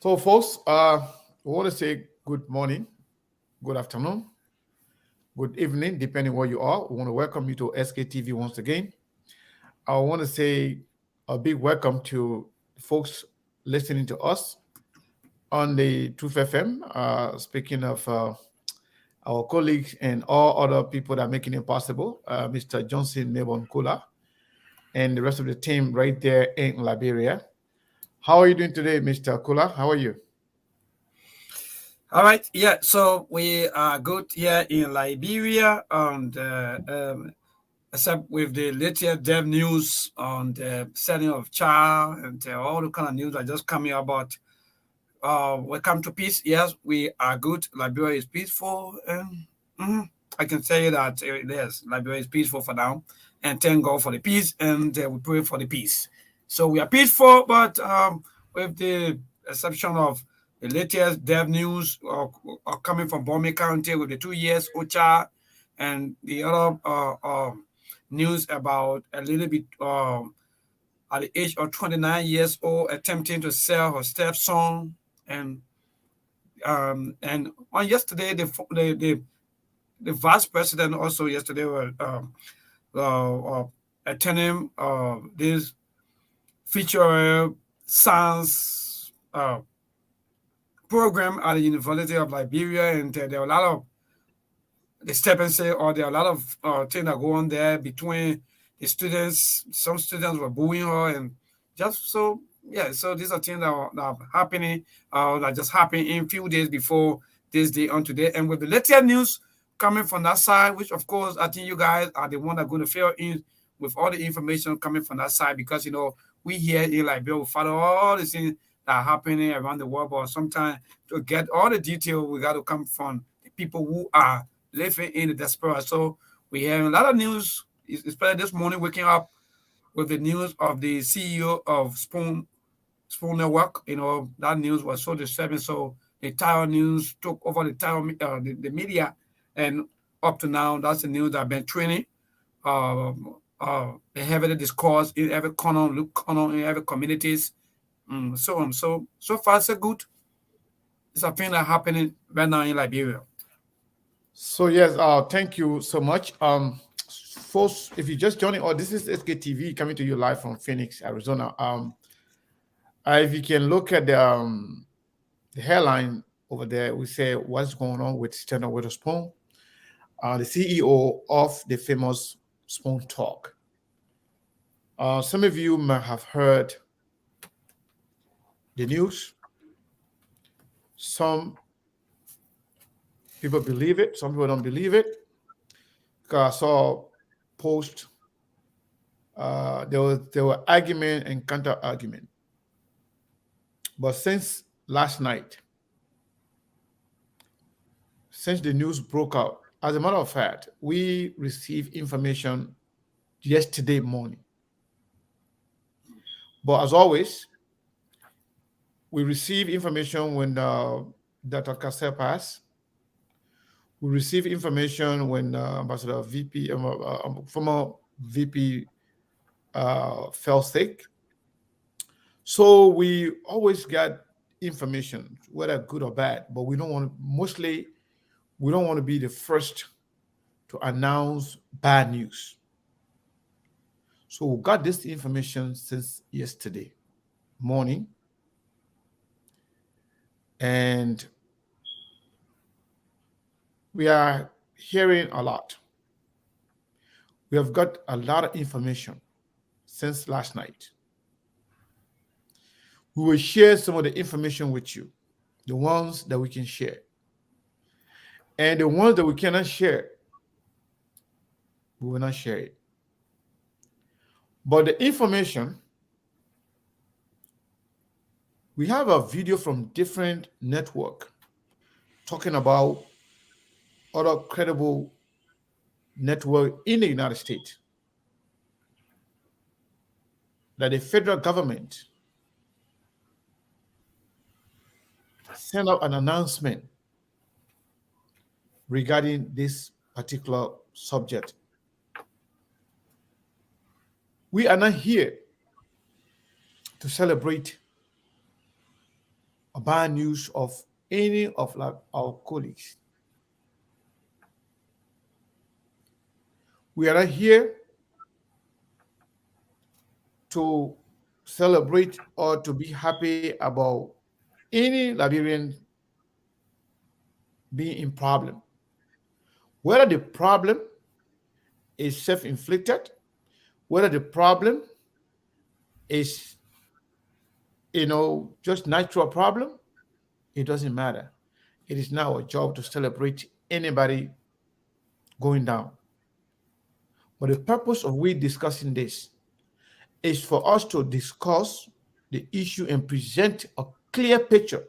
So, folks, we want to say good morning, good afternoon, good evening, depending where you are. We want to welcome you to SKTV once again. I want to say a big welcome to folks listening to us on the Truth FM. Speaking of our colleagues and all other people that are making it possible, Mr. Johnson Nebon Kula and the rest of the team right there in Liberia. How are you doing today, Mr. Kula? How are you? All right, yeah. So we are good here in Liberia, and except with the latest dev news on the setting of child and all the kind of news that just coming about. Welcome to peace. Yes, we are good. Liberia is peaceful, and I can say that yes, Liberia is peaceful for now, and thank God for the peace, and we pray for the peace. So we are peaceful, but with the exception of the latest dev news coming from Bombay County with the 2 years OCHA, and the other news about a little bit at the age of 29 years old attempting to sell her stepson, and on yesterday the vice president also yesterday was attending this feature science program at the University of Liberia, and there were a lot of disturbances, or there are a lot of things that go on there between the students. Some students were booing her, and just so yeah. So these are things that are happening, that just happened in a few days before this day on today. And with the latest news coming from that side, which of course I think you guys are the one that are going to fill in with all the information coming from that side, because we here in Liberia we follow all the things that are happening around the world, but sometimes to get all the detail we got to come from the people who are living in the diaspora. So we hear a lot of news, especially this morning, waking up with the news of the CEO of Spoon Network. That news was so disturbing. So the entire news took over the entire the media, and up to now, that's the news that I've been training. They heavily discussed in every corner, in every communities, so on. So far, so good. It's a thing that happening right now in Liberia. So yes, thank you so much. Folks, if you just joining, this is SKTV coming to you live from Phoenix, Arizona. If you can look at the headline over there, we say what's going on with Staton Withespoon, the CEO of the famous Spoontalk. Some of you might have heard the news. Some people believe it, some people don't believe it. Because I saw post, there were argument and counter argument. But since last night, since the news broke out, as a matter of fact, we received information yesterday morning. But as always, we receive information when Dr. Cassell passed. We receive information when Ambassador VP, former VP, fell sick. So we always get information, whether good or bad, but we don't want to be the first to announce bad news. So we got this information since yesterday morning, and we are hearing a lot. We have got a lot of information since last night. We will share some of the information with you, the ones that we can share. And the ones that we cannot share, we will not share it. But the information, we have a video from different network talking about other credible network in the United States that the federal government sent out an announcement regarding this particular subject. We are not here to celebrate or bad news of any of our colleagues. We are not here to celebrate or to be happy about any Liberian being in problem. Whether the problem is self-inflicted, whether the problem is, just natural problem, it doesn't matter. It is now our job to celebrate anybody going down. But the purpose of we discussing this is for us to discuss the issue and present a clear picture,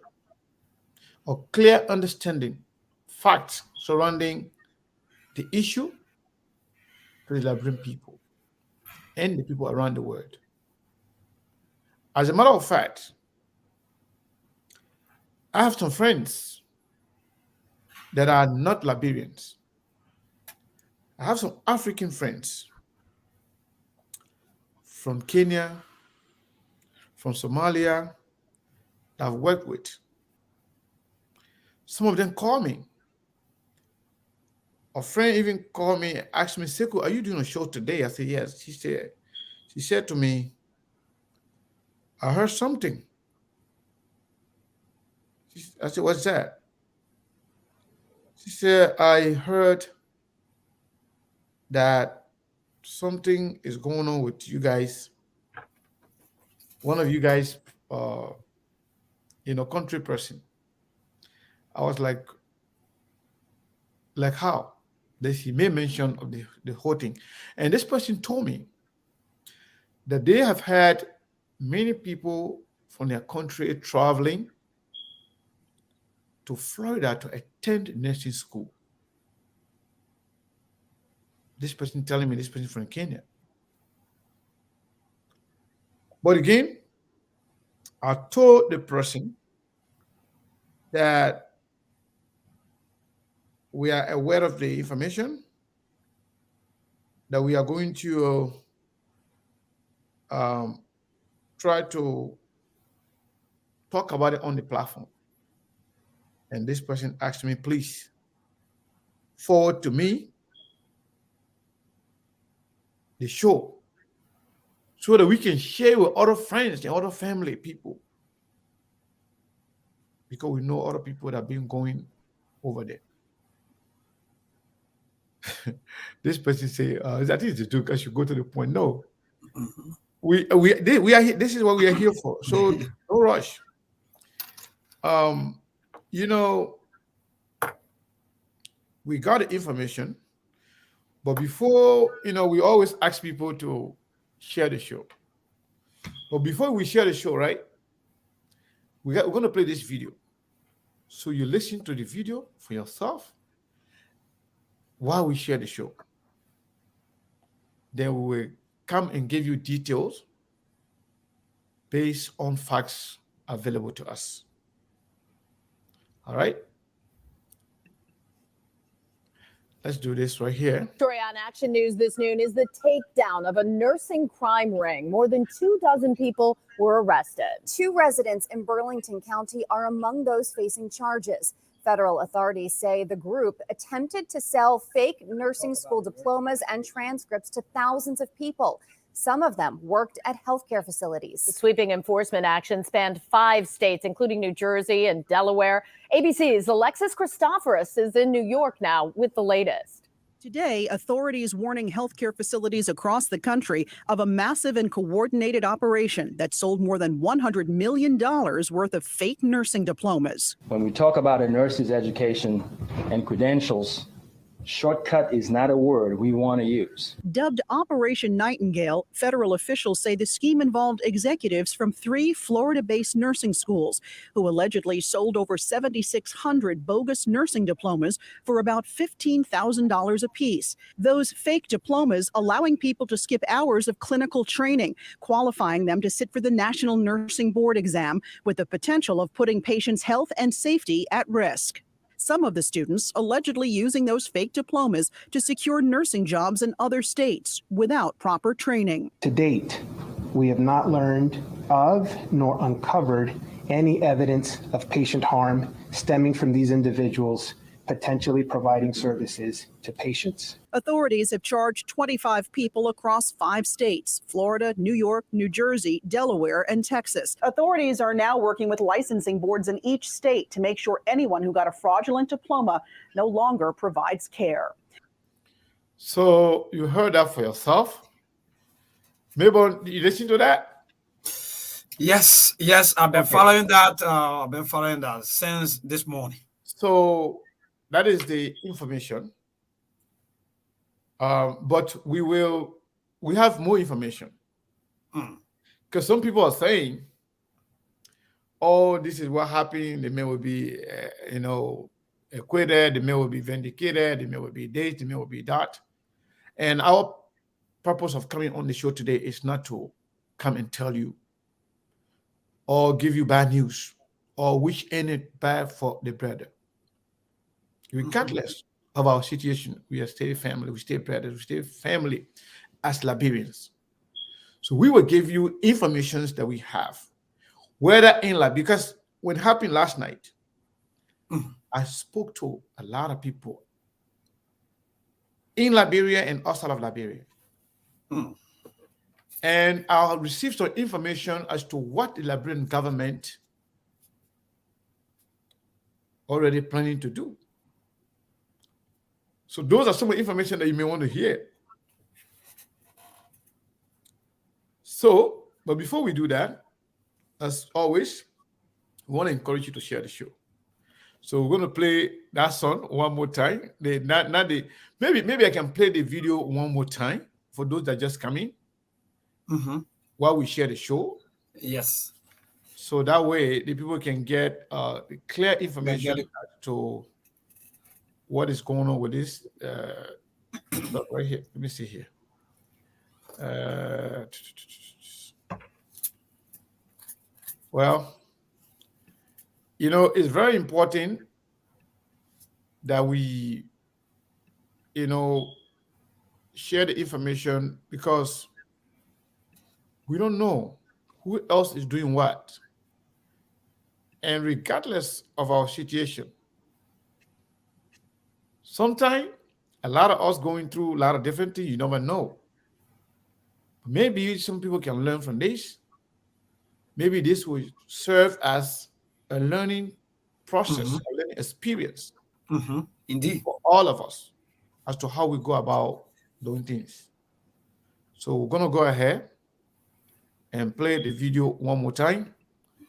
a clear understanding, facts surrounding the issue to the Liberian people and the people around the world. As a matter of fact, I have some friends that are not Liberians. I have some African friends from Kenya, from Somalia, that I've worked with. Some of them call me. A friend even called me and asked me, Sekou, are you doing a show today? I said, yes. She said to me, I heard something. I said, what's that? She said, I heard that something is going on with you guys. One of you guys, country person. I was like how? He made mention of the whole thing. And this person told me that they have had many people from their country traveling to Florida to attend nursing school. This person telling me this person from Kenya. But again, I told the person that we are aware of the information, that we are going to try to talk about it on the platform. And this person asked me, please forward to me the show so that we can share with other friends and other family people, because we know other people that have been going over there. This person say, I think it's a joke. I should go to the point. No, we are here. This is what we are here for. So don't rush. We got the information, but before, we always ask people to share the show. But before we share the show, right, we're going to play this video. So you listen to the video for yourself while we share the show. Then we will come and give you details based on facts available to us. All right? Let's do this right here. Story on Action News this noon is the takedown of a nursing crime ring. More than 24 people were arrested. 2 residents in Burlington County are among those facing charges. Federal authorities say the group attempted to sell fake nursing school diplomas and transcripts to thousands of people. Some of them worked at healthcare facilities. The sweeping enforcement action spanned 5 states, including New Jersey and Delaware. ABC's Alexis Christoforous is in New York now with the latest. Today, authorities warning healthcare facilities across the country of a massive and coordinated operation that sold more than $100 million worth of fake nursing diplomas. When we talk about a nurse's education and credentials, shortcut is not a word we want to use. Dubbed Operation Nightingale, federal officials say the scheme involved executives from 3 Florida-based nursing schools who allegedly sold over 7,600 bogus nursing diplomas for about $15,000 apiece. Those fake diplomas allowing people to skip hours of clinical training, qualifying them to sit for the National Nursing Board exam with the potential of putting patients' health and safety at risk. Some of the students allegedly using those fake diplomas to secure nursing jobs in other states without proper training. To date, we have not learned of nor uncovered any evidence of patient harm stemming from these individuals potentially providing services to patients. Authorities have charged 25 people across 5 states: Florida, New York, New Jersey, Delaware, and Texas. Authorities are now working with licensing boards in each state to make sure anyone who got a fraudulent diploma no longer provides care. So you heard that for yourself. Mabel, you listen to that? Yes, I've been Okay. following that. I've been following that since this morning. So that is the information. But we have more information. Because some people are saying, oh, this is what happened. The man will be, acquitted. The man will be vindicated. The man will be this. The man will be that. And our purpose of coming on the show today is not to come and tell you or give you bad news or wish any bad for the brother. Regardless of our situation, we are still family, we still brothers, we still family as Liberians. So we will give you information that we have, whether in Liberia, because what happened last night, I spoke to a lot of people in Liberia and outside of Liberia. And I'll receive some information as to what the Liberian government already planning to do. So those are some of the information that you may want to hear. So, but before we do that, as always, we want to encourage you to share the show. So we're going to play that song one more time. Maybe I can play the video one more time for those that just come in while we share the show. Yes. So that way the people can get the clear information as to what is going on with this. Look right here. Let me see here. Well, it's very important that we, share the information, because we don't know who else is doing what. And regardless of our situation, sometimes a lot of us going through a lot of different things, you never know. Maybe some people can learn from this. Maybe this will serve as a learning process, a learning experience Indeed. for all of us as to how we go about doing things. So we're going to go ahead and play the video one more time.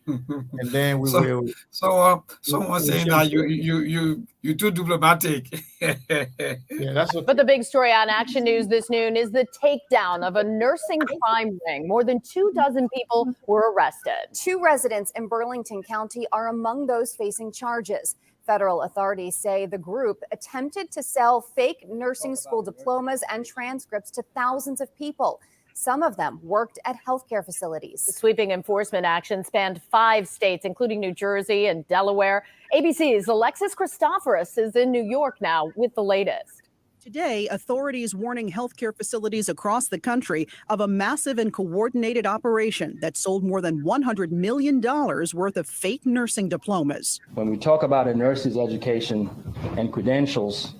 And then we will. So someone saying that you too diplomatic. Yeah, that's what. But the big story on Action News this noon is the takedown of a nursing crime ring. More than 24 people were arrested. 2 residents in Burlington County are among those facing charges. Federal authorities say the group attempted to sell fake nursing school diplomas and transcripts to thousands of people. Some of them worked at healthcare facilities. The sweeping enforcement action spanned 5 states, including New Jersey and Delaware. ABC's Alexis Christoforous is in New York now with the latest. Today, authorities warning healthcare facilities across the country of a massive and coordinated operation that sold more than $100 million worth of fake nursing diplomas. When we talk about a nurse's education and credentials,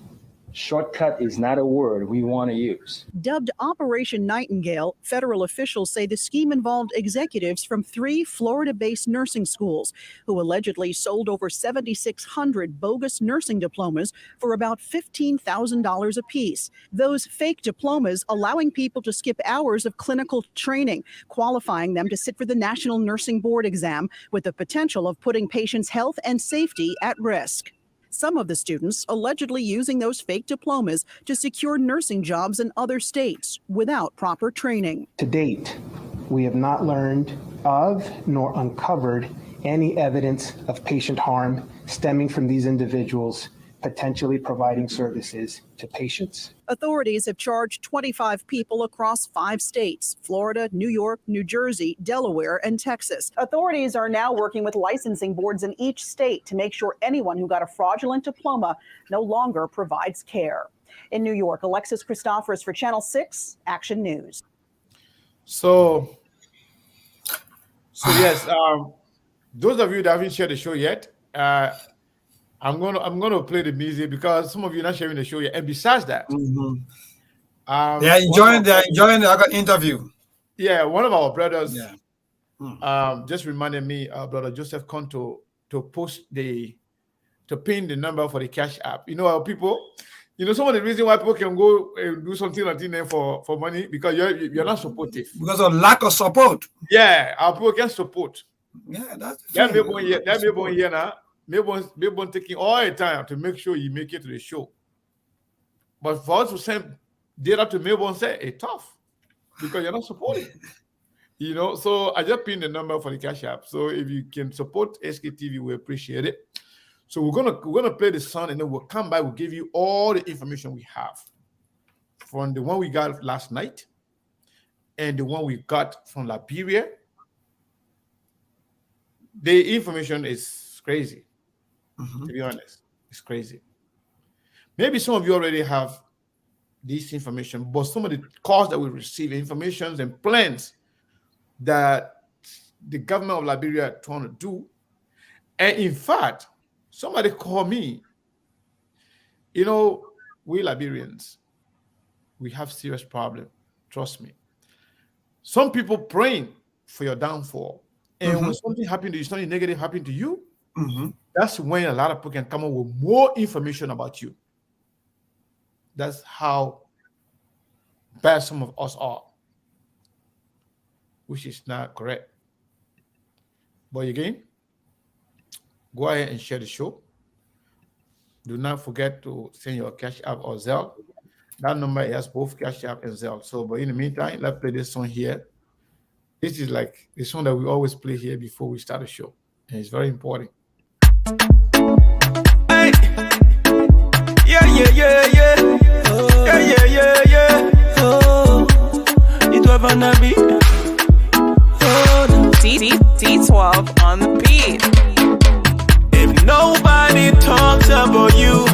shortcut is not a word we want to use. Dubbed Operation Nightingale, federal officials say the scheme involved executives from 3 Florida-based nursing schools who allegedly sold over 7,600 bogus nursing diplomas for about $15,000 apiece. Those fake diplomas allowing people to skip hours of clinical training, qualifying them to sit for the National Nursing Board exam with the potential of putting patients' health and safety at risk. Some of the students allegedly using those fake diplomas to secure nursing jobs in other states without proper training. To date, we have not learned of nor uncovered any evidence of patient harm stemming from these individuals potentially providing services to patients. Authorities have charged 25 people across 5 states: Florida, New York, New Jersey, Delaware, and Texas. Authorities are now working with licensing boards in each state to make sure anyone who got a fraudulent diploma no longer provides care. In New York, Alexis Christoforous for Channel 6 Action News. So So yes, those of you that haven't shared the show yet, I'm gonna play the music because some of you are not sharing the show yet. And besides that, They are enjoying the interview. Yeah, one of our brothers Yeah. just reminded me, brother Joseph Conto, to pin the number for the Cash App. You know, our people, some of the reason why people can go and do something like that for money because you're not supportive. Because of lack of support. Yeah, our people can support. Yeah, that's That maybe taking all the time to make sure you make it to the show. But for us to send data to Melbourne, say it's tough because you're not supporting. So I just pinned the number for the Cash App. So if you can support SKTV, we appreciate it. So we're gonna play the song and then we'll come back. We'll give you all the information we have from the one we got last night and the one we got from Liberia. The information is crazy. To be honest, it's crazy. Maybe some of you already have this information, but some of the calls that we receive, information and plans that the government of Liberia are trying to do. And in fact, somebody called me. We Liberians, we have serious problem. Trust me. Some people praying for your downfall. And when something happened to you, something negative happened to you, that's when a lot of people can come up with more information about you. That's how bad some of us are, which is not correct. But again, go ahead and share the show. Do not forget to send your Cash App or Zelle. That number has both Cash App and Zelle. So, but in the meantime, let's play this song here. This is like the song that we always play here before we start the show. And it's very important. Hey. Yeah. Oh. Yeah. Oh. It was gonna be D12 on the beat. If nobody talks about you,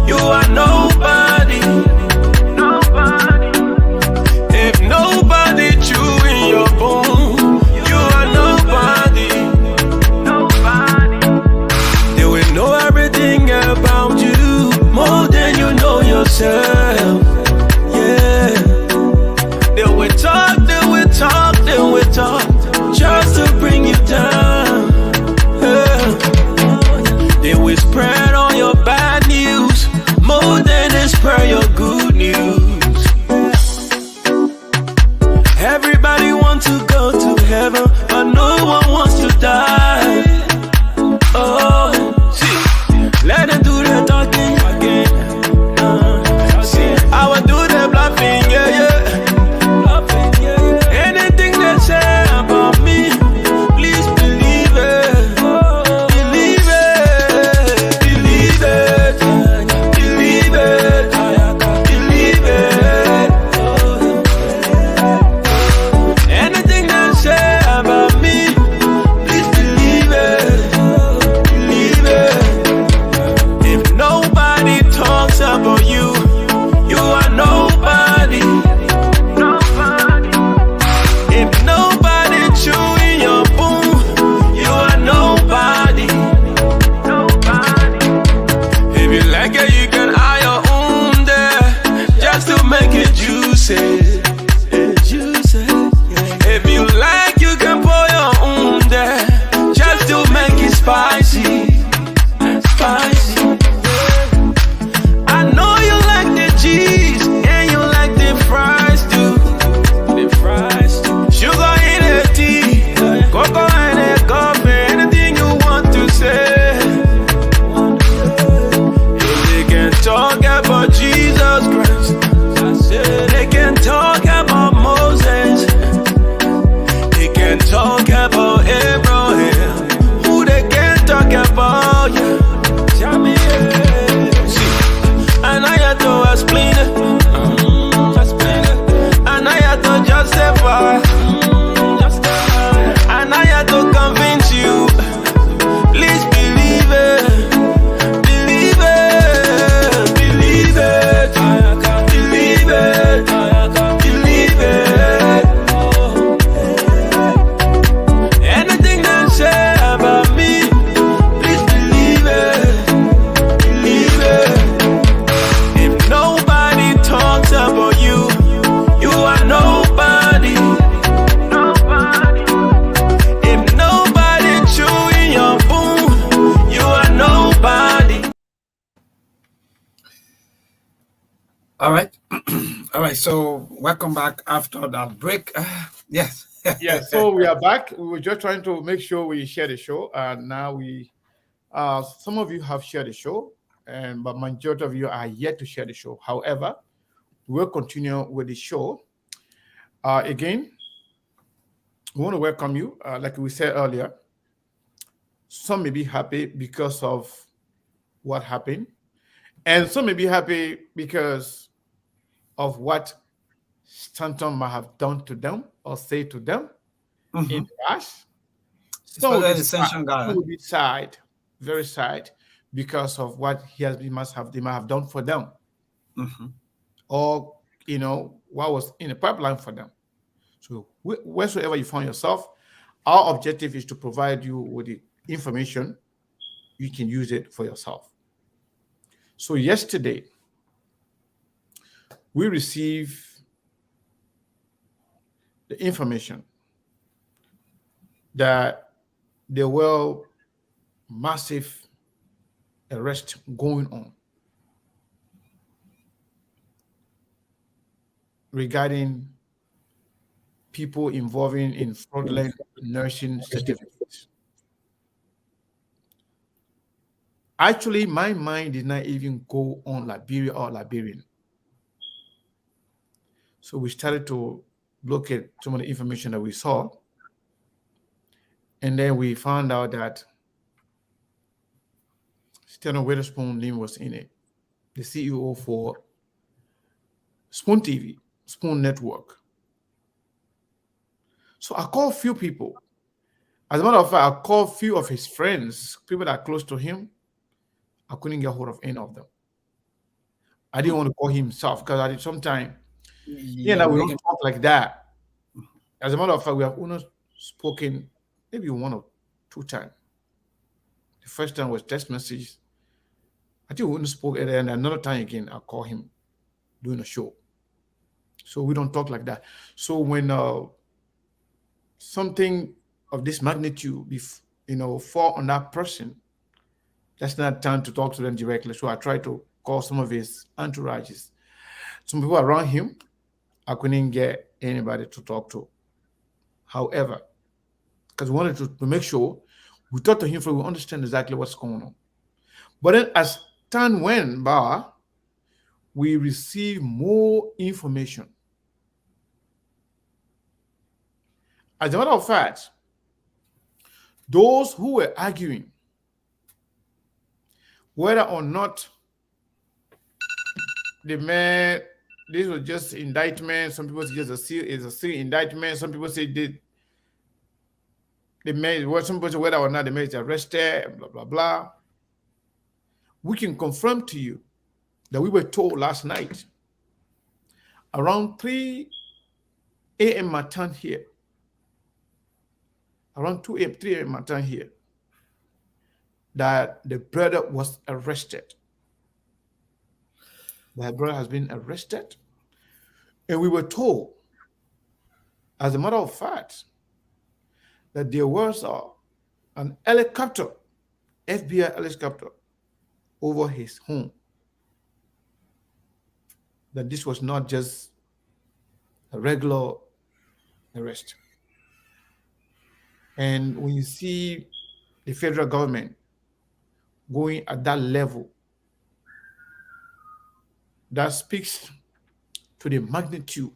you are nobody. If nobody chewing your bone, you are nobody. They will know everything about you more than you know yourself. Yeah. They will talk just to bring you down. They will spread all your bad news more than they spread your good news. Everybody wants to go to heaven, but no one wants to die. Oh, see, let them do the talking again. I will do the bluffing, yeah. Anything they say about me, please believe it. Believe it. Believe it. Believe it. Believe it. Anything they say about me, please believe it. Believe it. If nobody talks about you, you are nobody. If nobody chewing your bone, you are nobody. If you like it, you can hire your own there just to make it juicy. If you like, you can pour your own there just to make it spicy. I know you like the cheese and you like the fries too. Sugar in the tea, cocoa in the coffee, anything you want to say. If they can talk about Jesus Christ, they can talk about Moses, they can talk about Abraham. Who they can talk about? All right. All right. So welcome back after that break. Yes. Yeah, so we are back. We were just trying to make sure we share the show, and now some of you have shared the show, but majority of you are yet to share the show. However, we'll continue with the show. Again, we want to welcome you. Like we said earlier, some may be happy because of what happened, and some may be happy because of what Stanton might have done to them or say to them in Mhm. the past. Some will Especially be the sad, Ascension guy. some will be sad, very sad, because of what they might have done for them, Mhm. or what was in the pipeline for them. So wheresoever you find yourself, our objective is to provide you with the information. You can use it for yourself. So yesterday, we received the information that there were massive arrests going on regarding people involving in fraudulent nursing certificates. Actually, my mind did not even go on Liberia or Liberian. So we started to look at some of the information that we saw. And then we found out that Staton Withespoon name was in it, the CEO for Spoon TV, Spoon Network. So I called a few people. As a matter of fact, I called a few of his friends, people that are close to him. I couldn't get hold of any of them. I didn't want to call himself because I did sometimes, Yeah, we we don't can. talk like that. As a matter of fact, we have only spoken maybe one or two times. The first time was text message. I think we only spoke, and then another time again, I call him doing a show. So we don't talk like that. So when something of this magnitude, fall on that person, that's not time to talk to them directly. So I try to call some of his entourages. Some people around him, I couldn't get anybody to talk to. However, because we wanted to make sure we talk to him so we understand exactly what's going on. But then as time went by, we received more information. As a matter of fact, those who were arguing whether or not the man, this was just indictment. Some people say it's a serious indictment. Some people say the man, some people say whether or not the man is arrested, blah, blah, blah. We can confirm to you that we were told last night around 3 a.m. my time here, around 2 a.m., 3 a.m. my time here, that the brother was arrested. My brother has been arrested. And we were told, as a matter of fact, that there was an helicopter, FBI helicopter, over his home. That this was not just a regular arrest. And when you see the federal government going at that level, that speaks to the magnitude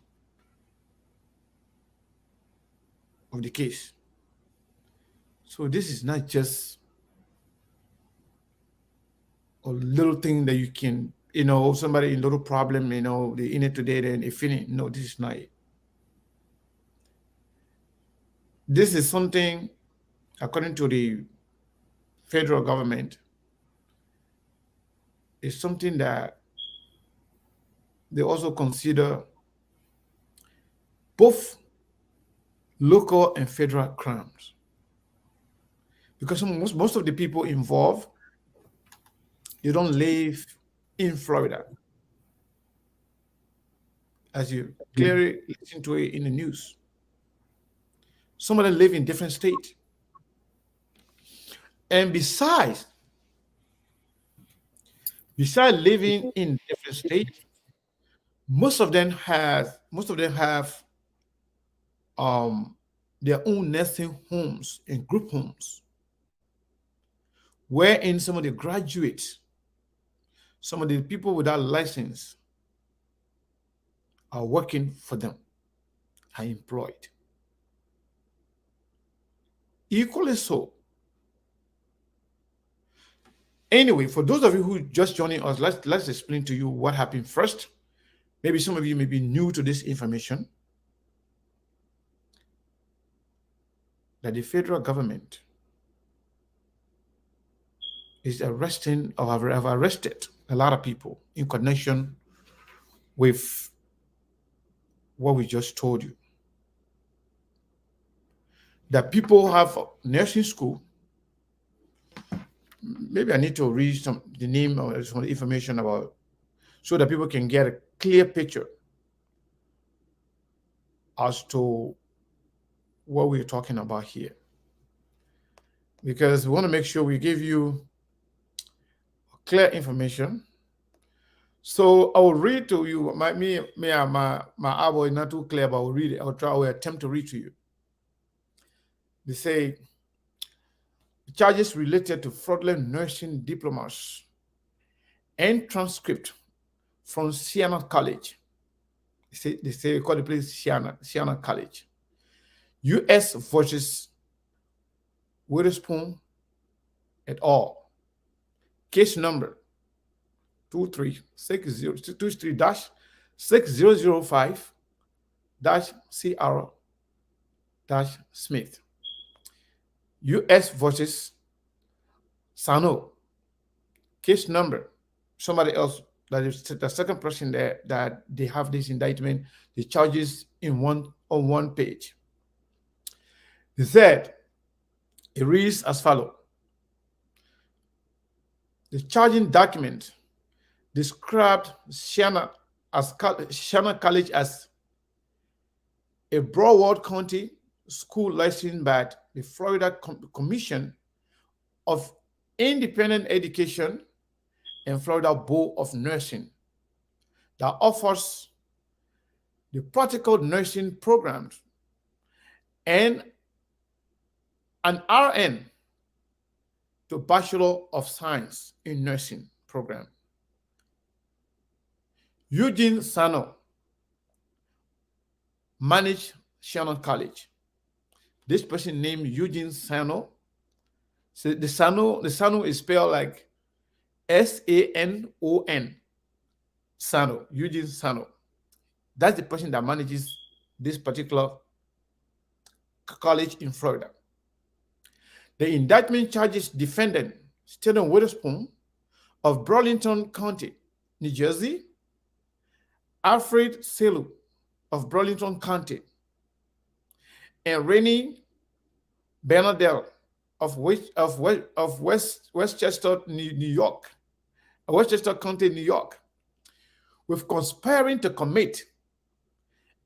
of the case. So this is not just a little thing that you can, somebody in a little problem, they in it today, then they finish. No, this is not it. This is something, according to the federal government, is something that they also consider both local and federal crimes. Because most of the people involved, they don't live in Florida, as you clearly listen to it in the news. Some of them live in different states. And besides living in different states, Most of them have their own nursing homes and group homes, wherein some of the graduates, some of the people without license are working for them, are employed. Equally so. Anyway, for those of you who just joining us, let's explain to you what happened first. Maybe some of you may be new to this information, that the federal government is arresting or have arrested a lot of people in connection with what we just told you. That people have nursing school. Maybe I need to read the name or some information about, so that people can get a clear picture as to what we're talking about here. Because we want to make sure we give you clear information. So I will read to you. My abo is not too clear, but I will read it. I will attempt to read to you. They say, charges related to fraudulent nursing diplomas and transcript from Siena College. They call the place Siena College. U.S. versus Withespoon et al. Case number 23-6005-CR-Smith. U.S. versus Sano. Case number, somebody else, that is the second person there that they have this indictment, the charges on one page. He said, it reads as follows. The charging document described Siena College as a Broward County school licensed by the Florida Commission of Independent Education and Florida Board of Nursing that offers the practical nursing programs and an RN to Bachelor of Science in Nursing program. Eugene Sano managed Siena College. This person named Eugene Sano. So the Sano is spelled like S-A-N-O-N. Sano, Eugene Sano. That's the person that manages this particular college in Florida. The indictment charges defendant Staton Withespoon of Burlington County, New Jersey, Alfred Selu of Burlington County, and Rennie Bernadette of Westchester, New York, Westchester County, New York, with conspiring to commit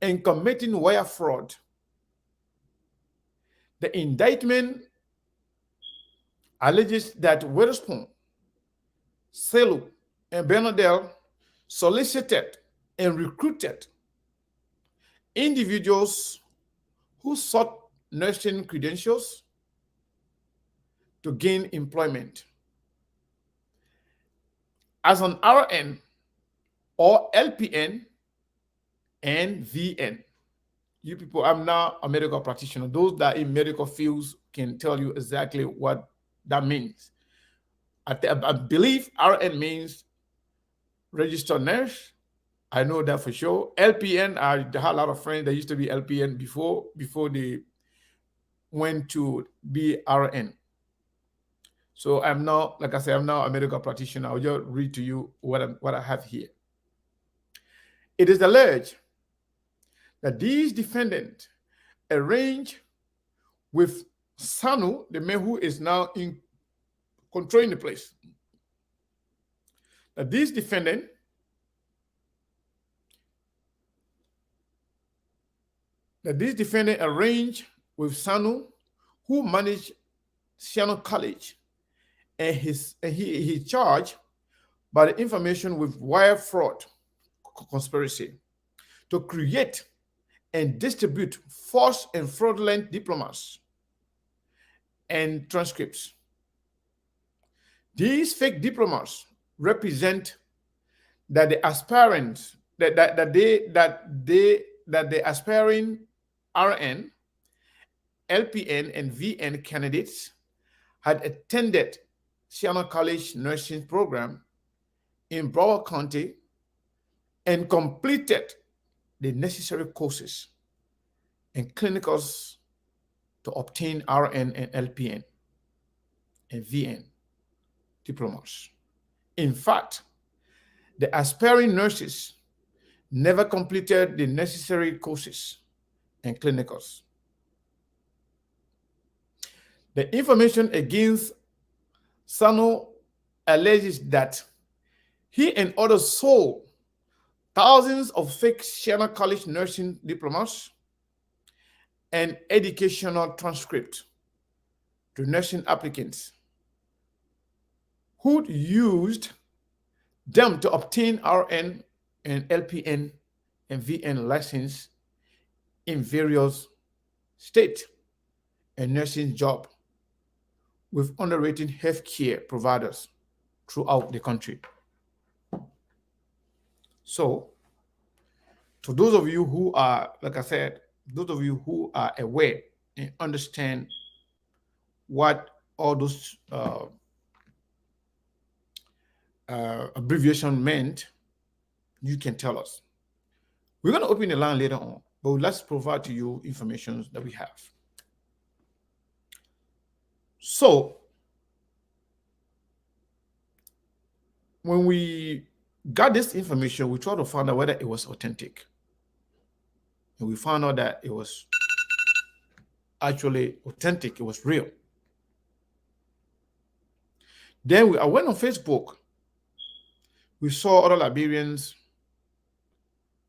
and committing wire fraud. The indictment alleges that Withespoon, Selu, and Bernadette solicited and recruited individuals who sought nursing credentials to gain employment as an RN or LPN and VN. You people, I'm now a medical practitioner. Those that are in medical fields can tell you exactly what that means. I believe RN means registered nurse. I know that for sure. LPN, I had a lot of friends that used to be LPN before they went to be RN. So I'm now, like I said, I'm now a medical practitioner. I'll just read to you what I have here. It is alleged that these defendants arranged with Sanu, the man who is now in controlling the place, that these defendants arranged with Sanu, who managed Siena College, and he charged by the information with wire fraud, conspiracy to create and distribute false and fraudulent diplomas and transcripts. These fake diplomas represent that the aspirants that the aspiring RN, LPN, and VN candidates had attended Siena College nursing program in Broward County and completed the necessary courses and clinicals to obtain RN and LPN and VN diplomas. In fact, the aspiring nurses never completed the necessary courses and clinicals. The information against Sano alleges that he and others sold thousands of fake Siena College nursing diplomas and educational transcripts to nursing applicants who used them to obtain RN and LPN and VN license in various states and nursing job with underrated healthcare providers throughout the country. So, to those of you who are, like I said, those of you who are aware and understand what all those abbreviation meant, you can tell us. We're going to open the line later on, but let's provide to you information that we have. So, when we got this information, we tried to find out whether it was authentic. And we found out that it was actually authentic, it was real. Then I went on Facebook. We saw other Liberians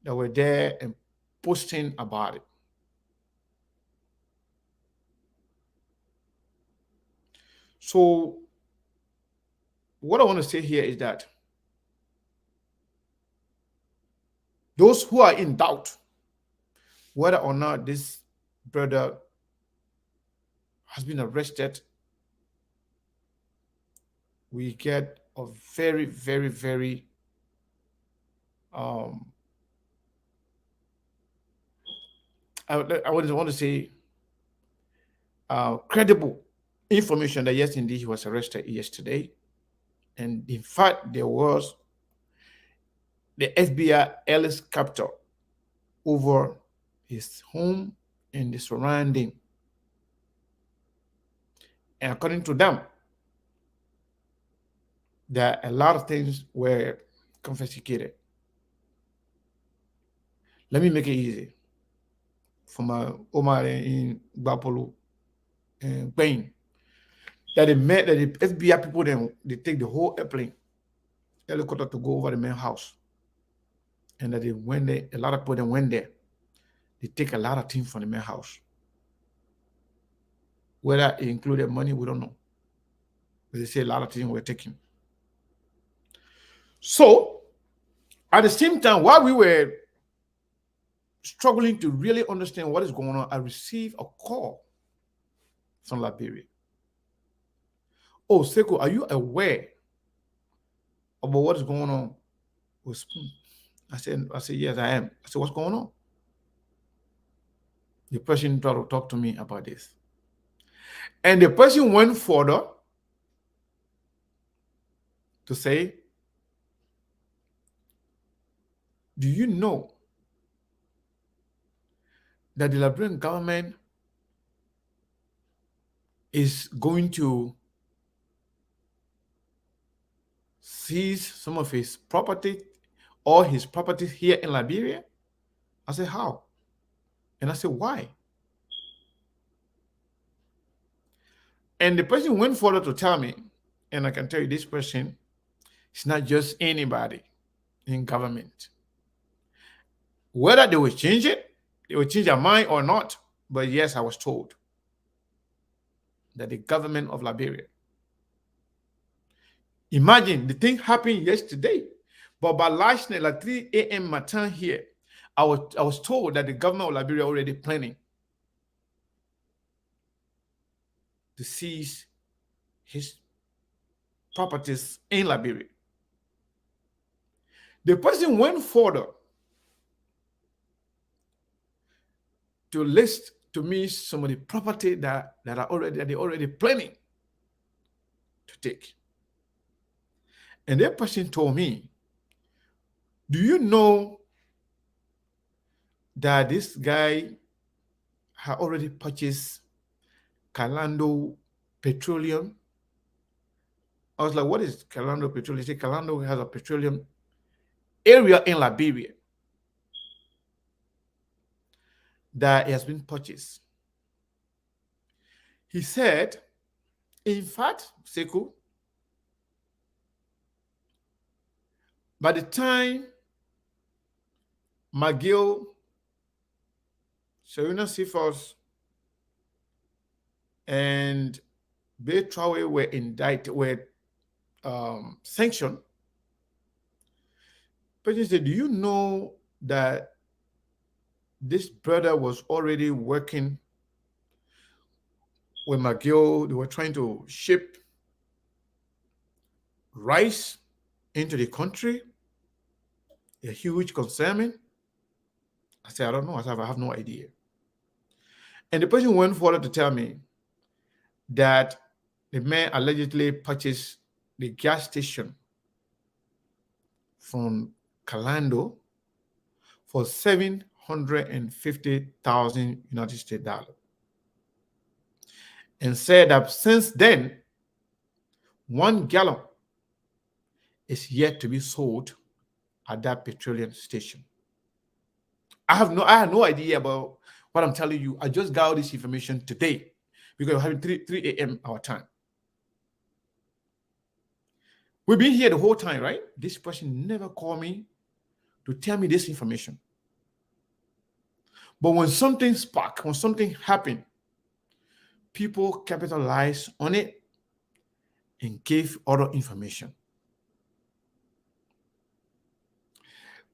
that were there and posting about it. So what I want to say here is that those who are in doubt whether or not this brother has been arrested, we get a very, very, very I want to say credible information that yes, indeed, he was arrested yesterday. And in fact, there was the FBI helicopter over his home and the surrounding. And according to them, that a lot of things were confiscated. Let me make it easy. From Omar in Bapolo and Bain, that the FBI people they take the whole airplane helicopter to go over the main house, and that they went there. A lot of people went there. They take a lot of things from the main house. Whether it included money, we don't know. But they say a lot of things were taken. So, at the same time, while we were struggling to really understand what is going on, I received a call from Liberia. Oh, Seko, are you aware about what is going on with Spoon? I said, yes, I am. I said, what's going on? The person tried to talk to me about this. And the person went further to say, do you know that the Liberian government is going to seize some of his property or his properties here in Liberia? I said, how? And I said, why? And the person went further to tell me, and I can tell you this person is not just anybody in government. Whether they will change it, they will change their mind or not. But yes, I was told that the government of Liberia. Imagine the thing happened yesterday, But by last night, like 3 a.m. my time here, I was told that the government of Liberia already planning to seize his properties in Liberia. The person went further to list to me some of the property that they're already planning to take. And that person told me, do you know that this guy had already purchased Kalando Petroleum? I was like, what is Kalando Petroleum? He said, Kalando has a petroleum area in Liberia that has been purchased. He said, in fact, Sekou, by the time McGill, Serena Seaforth, and Bay Traore were sanctioned, President said, do you know that this brother was already working with McGill? They were trying to ship rice into the country, a huge consignment. I said, I don't know. I said, I have no idea. And the person went further to tell me that the man allegedly purchased the gas station from Kalando for $750,000 United States dollars, and said that since then, 1 gallon is yet to be sold at that petroleum station. I had no idea about what I'm telling you. I just got this information today because we're having 3 a.m. our time. We've been here the whole time, right? This person never called me to tell me this information. But when something sparked, when something happened, people capitalized on it and gave other information.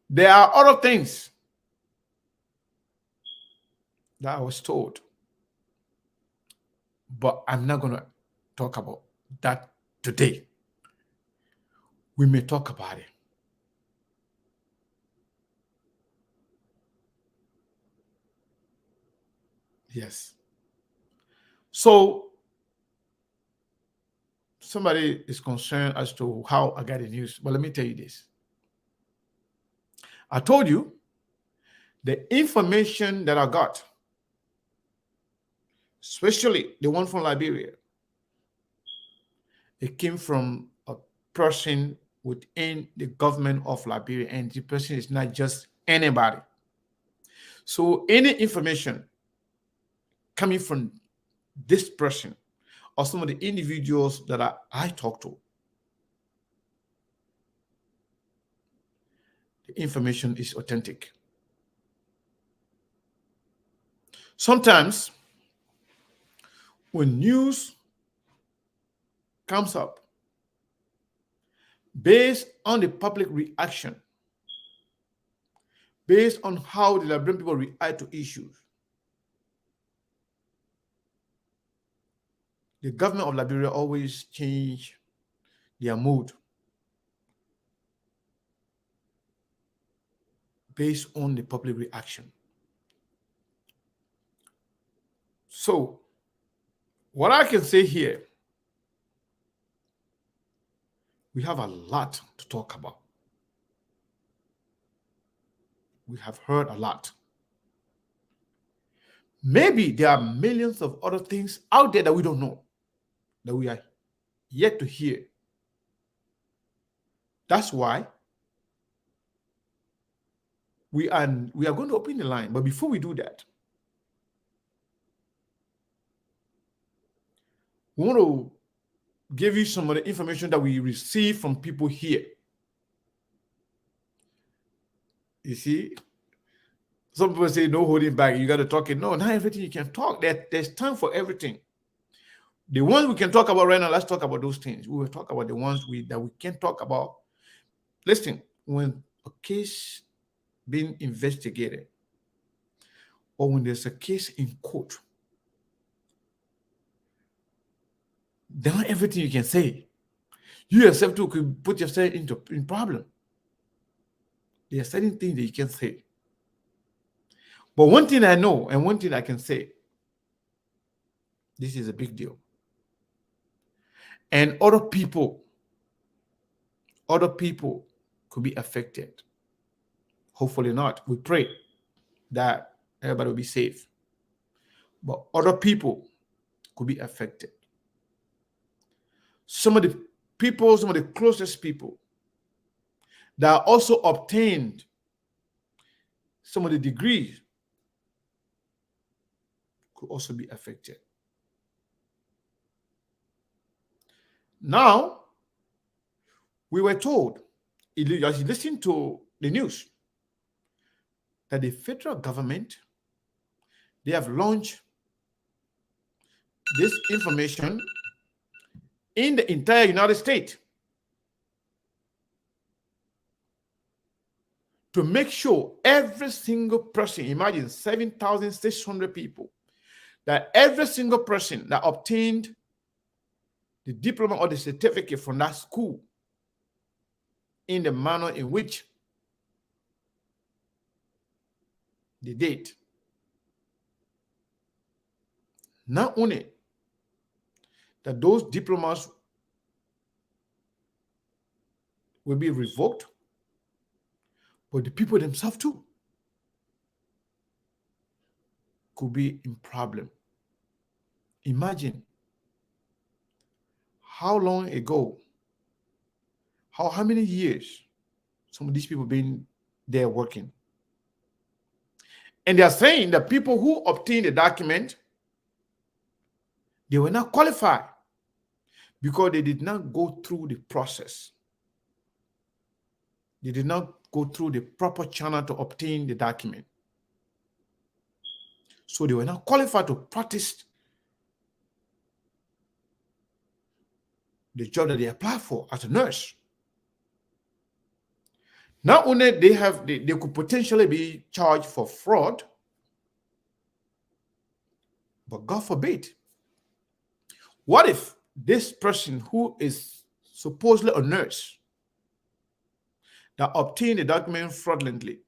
There are other things that I was told, but I'm not going to talk about that today. We may talk about it. Yes. So somebody is concerned as to how I got the news, but let me tell you this. I told you the information that I got, especially the one from Liberia, it came from a person within the government of Liberia, and the person is not just anybody. So any information coming from this person or some of the individuals that I talk to, the information is authentic. Sometimes when news comes up based on the public reaction, based on how the Liberian people react to issues, the government of Liberia always change their mood based on the public reaction. So, what I can say here, we have a lot to talk about. We have heard a lot. Maybe there are millions of other things out there that we don't know, that we are yet to hear. That's why we are going to open the line. But before we do that, we want to give you some of the information that we receive from people here. You see, some people say no holding back, you got to talk it. No, not everything you can talk. There's time for everything. The ones we can talk about right now, let's talk about those things. We will talk about the ones that we can't talk about. Listen, when a case being investigated or when there's a case in court, there's not everything you can say. You yourself too could put yourself in problem. There are certain things that you can say. But one thing I know and one thing I can say, this is a big deal. And other people could be affected. Hopefully not. We pray that everybody will be safe. But other people could be affected. Some of the closest people that also obtained some of the degrees could also be affected. Now, we were told, as you listen to the news, that the federal government, they have launched this information in the entire United States to make sure every single person, imagine 7,600 people, that every single person that obtained the diploma or the certificate from that school in the manner in which they did, not only that those diplomas will be revoked, but the people themselves too could be in problem. Imagine how long ago, how many years some of these people been there working. And they are saying that people who obtained the document, they were not qualified because they did not go through the process. They did not go through the proper channel to obtain the document. So they were not qualified to practice the job that they applied for as a nurse. Not only they could potentially be charged for fraud, but God forbid, what if this person who is supposedly a nurse that obtained the document fraudulently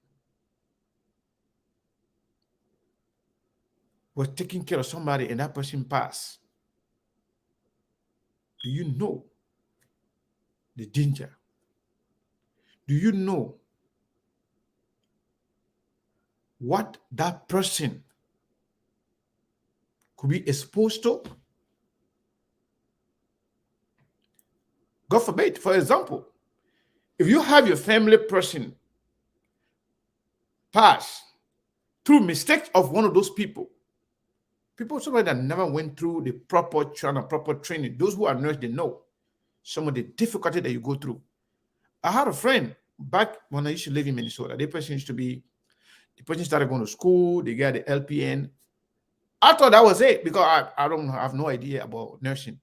was taking care of somebody and that person passed? Do you know the danger? Do you know what that person could be exposed to? God forbid, for example, if you have your family person pass through mistakes of one of those people, somebody that never went through the proper channel, proper training, those who are nurses, they know some of the difficulty that you go through. I had a friend back when I used to live in Minnesota. The person started going to school, they got the LPN. I thought that was it because I have no idea about nursing.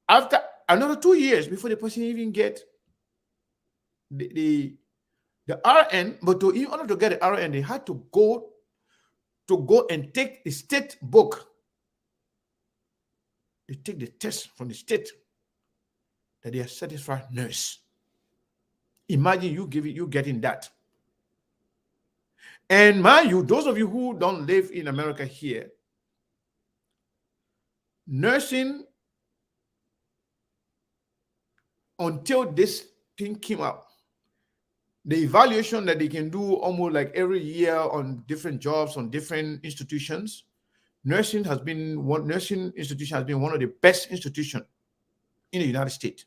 After another 2 years before the person even get the RN, but in order to get the RN, they had to go and take the state book. They take the test from the state that they are certified nurse. Imagine you getting that. And mind you, those of you who don't live in America here, nursing, until this thing came out, the evaluation that they can do almost like every year on different jobs, on different institutions, nursing institution has been one of the best institutions in the United States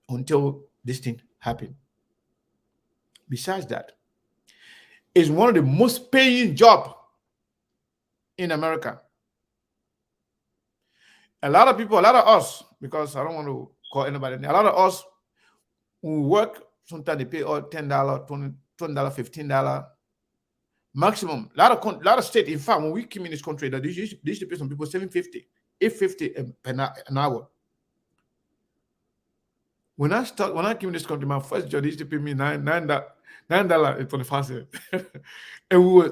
until this thing happened. Besides that, it's one of the most paying jobs in America. A lot of us, because I don't want to call anybody, a lot of us who work, sometimes they pay $10, $20, $15 maximum. A lot of states, in fact, when we came in this country, that they used to pay some people $750, $850 an hour. When I came in this country, my first job, they used to pay me $9.25. And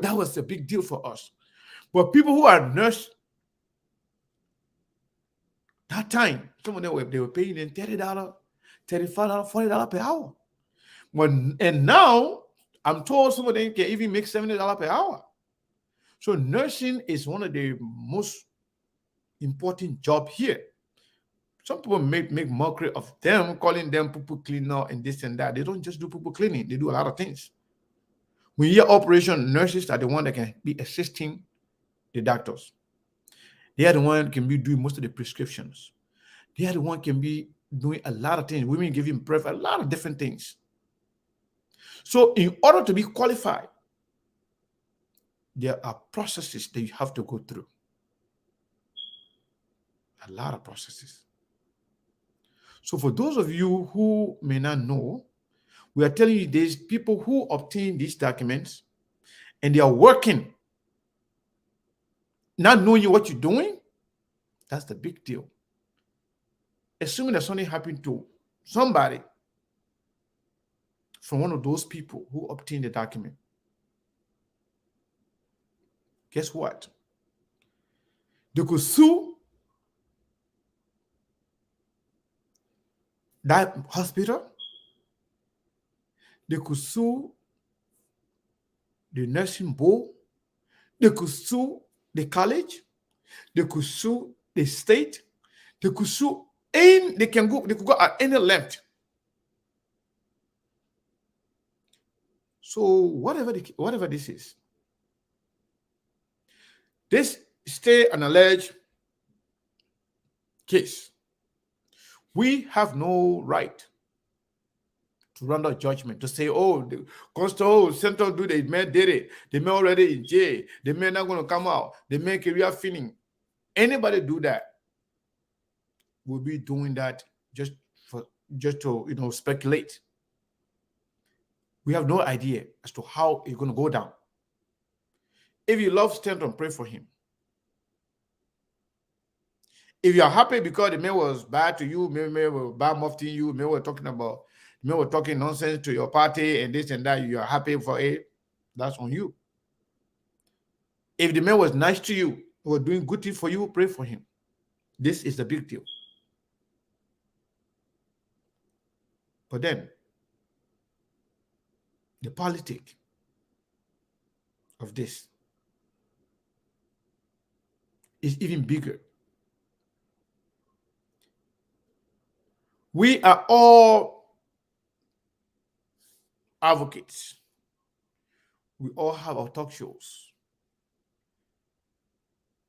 that was a big deal for us. But people who are nurse that time, some of them they were paying them $30, $35, $40 per hour. And now I'm told some of them can even make $70 per hour. So nursing is one of the most important jobs here. Some people make mockery of them, calling them poo-poo cleaner and this and that. They don't just do poo-poo cleaning. They do a lot of things. When you hear operation, nurses are the one that can be assisting the doctors. They are the one that can be doing most of the prescriptions. They are the one can be doing a lot of things. Women giving birth, a lot of different things. So in order to be qualified, there are processes that you have to go through. A lot of processes. So for those of you who may not know, we are telling you there's people who obtain these documents and they are working, not knowing what you're doing. That's the big deal. Assuming that something happened to somebody from one of those people who obtained the document. Guess what? They could sue that hospital. They could sue the nursing board. They could sue the college. They could sue the state. They could sue and they could go at any length. So whatever this is, this stay an alleged case. We have no right to render judgment, to say, oh, the constable, Central do the man did it. The man already in jail. The man not going to come out. The man career feeling. Anybody do that will be doing that just to speculate. We have no idea as to how it's going to go down. If you love Staton, pray for him. If you are happy because the man was bad to you, maybe was bad mouthing you, maybe were talking nonsense to your party and this and that, you are happy for it, that's on you. If the man was nice to you, was doing good things for you, pray for him. This is the big deal. But then, the politics of this is even bigger. We are all advocates. We all have our talk shows.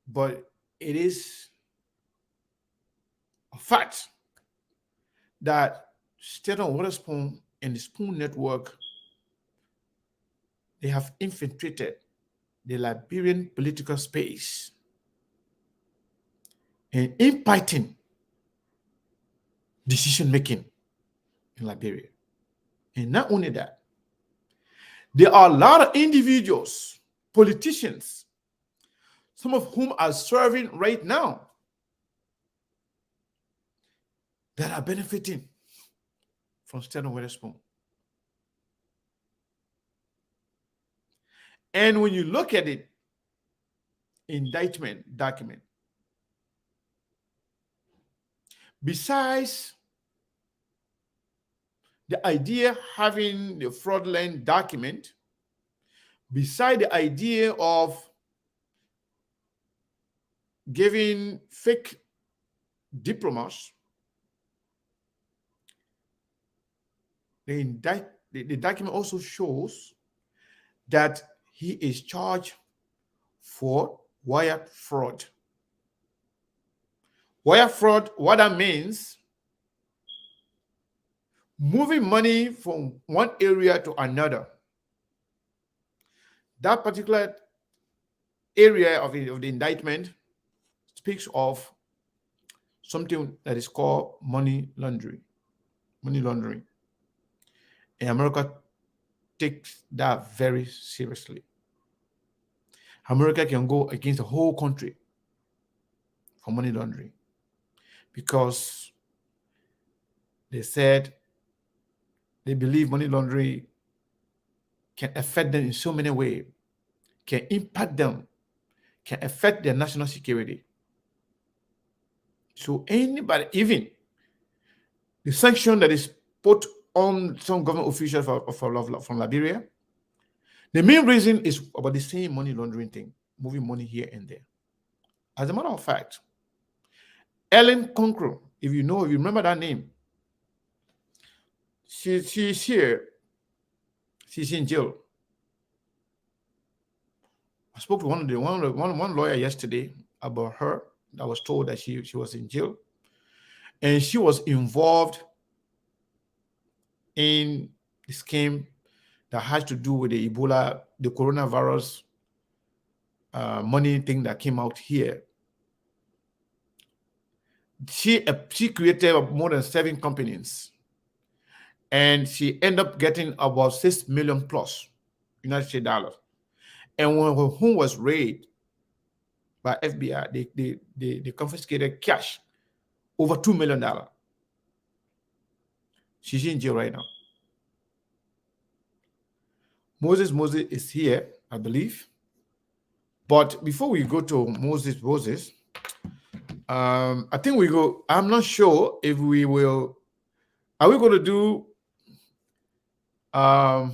But it is a fact that Staton Withespoon and the Spoon Network, they have infiltrated the Liberian political space and impacting decision-making in Liberia. And not only that, there are a lot of individuals, politicians, some of whom are serving right now, that are benefiting from Staton Withespoon. And when you look at it, indictment document, besides the idea having the fraudulent document, beside the idea of giving fake diplomas, the document also shows that he is charged for wire fraud. Wire fraud, what that means, moving money from one area to another. That particular area of the indictment speaks of something that is called money laundering. Money laundering. And America takes that very seriously. America can go against the whole country for money laundering because They said they believe money laundering can affect them in so many ways, can impact them, can affect their national security. So anybody, even the sanction that is put on some government officials from Liberia, the main reason is about the same money laundering thing, moving money here and there. As a matter of fact, Ellen Concro, if you remember that name, she's here. She's in jail. I spoke to one lawyer yesterday about her. I was told that she was in jail, and she was involved in the scheme that has to do with the Ebola, the coronavirus money thing that came out here. She created more than 7 companies, and she ended up getting about 6 million plus United States dollars. And when her home was raided by FBI, they confiscated cash over $2 million. She's in jail right now. Moses is here, I believe. But before we go to Moses, I think we go. I'm not sure if we will. Are we going to do? Are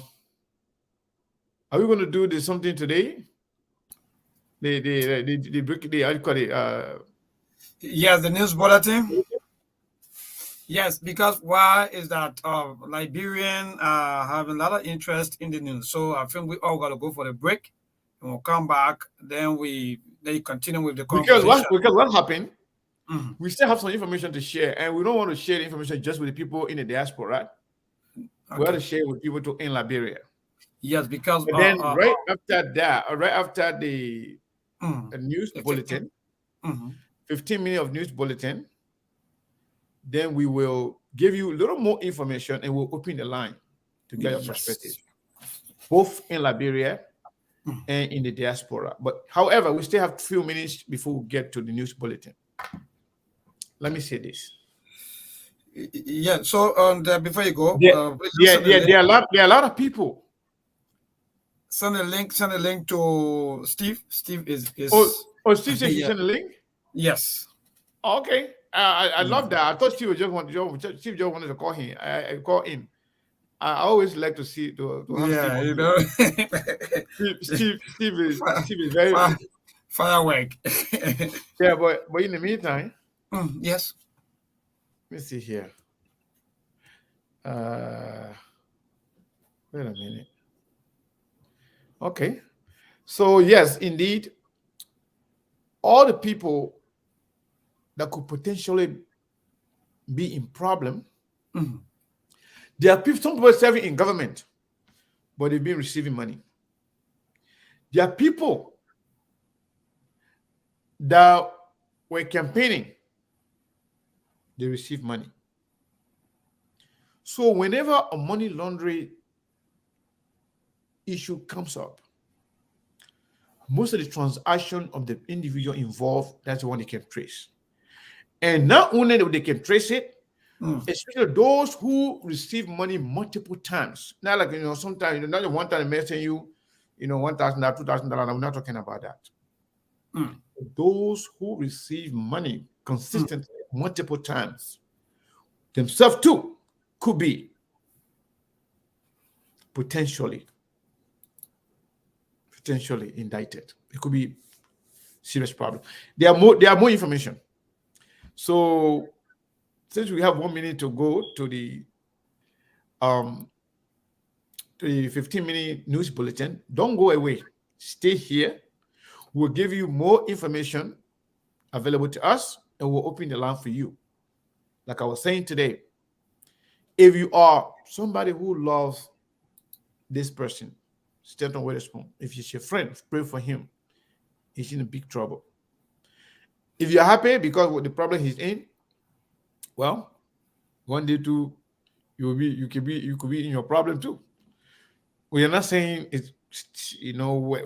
we going to do something today? The break. How do you call it? Yes, the news bulletin. Yes, because why is that Liberian have a lot of interest in the news. So I think we all got to go for the break, and we'll come back. Then they continue with the conversation. Because what happened? Mm-hmm. We still have some information to share, and we don't want to share the information just with the people in the diaspora, right? Okay. We want to share with people in Liberia. Yes, because then right after the news bulletin, 15 minutes of news bulletin, then we will give you a little more information and we'll open the line to get your perspective, both in Liberia and in the diaspora. But however, we still have a few minutes before we get to the news bulletin. Let me say this. Yeah. So before you go, there are a lot of people. Send a link to Steve. Steve is. Steve said you sent a link. Yes. Okay. I love that. I thought Steve just wanted to call him. I call in. I always like to see to have Steve. You know. Steve is very firework. Yeah, but in the meantime. Yes. Let me see here. Wait a minute. Okay. So yes, indeed, all the people that could potentially be in problem, there are people, some people serving in government, but they've been receiving money. There are people that were campaigning, they receive money. So whenever a money laundering issue comes up, most of the transaction of the individual involved, that's the one they can trace. And not only that they can trace it, especially those who receive money multiple times. Not like, sometimes, not just one time they're sending you, $1,000, $2,000. I'm not talking about that. Those who receive money consistently multiple times, themselves too could be potentially indicted. It could be serious problem. There are more information. So since we have 1 minute to go to the 15-minute news bulletin, don't go away. Stay here. We'll give you more information available to us, and we'll open the line for you. Like I was saying today, if you are somebody who loves this person, Staton Withespoon, if he's your friend, pray for him. He's in a big trouble. If you're happy because of the problem he's in, well, one day too, you could be in your problem too. We are not saying it's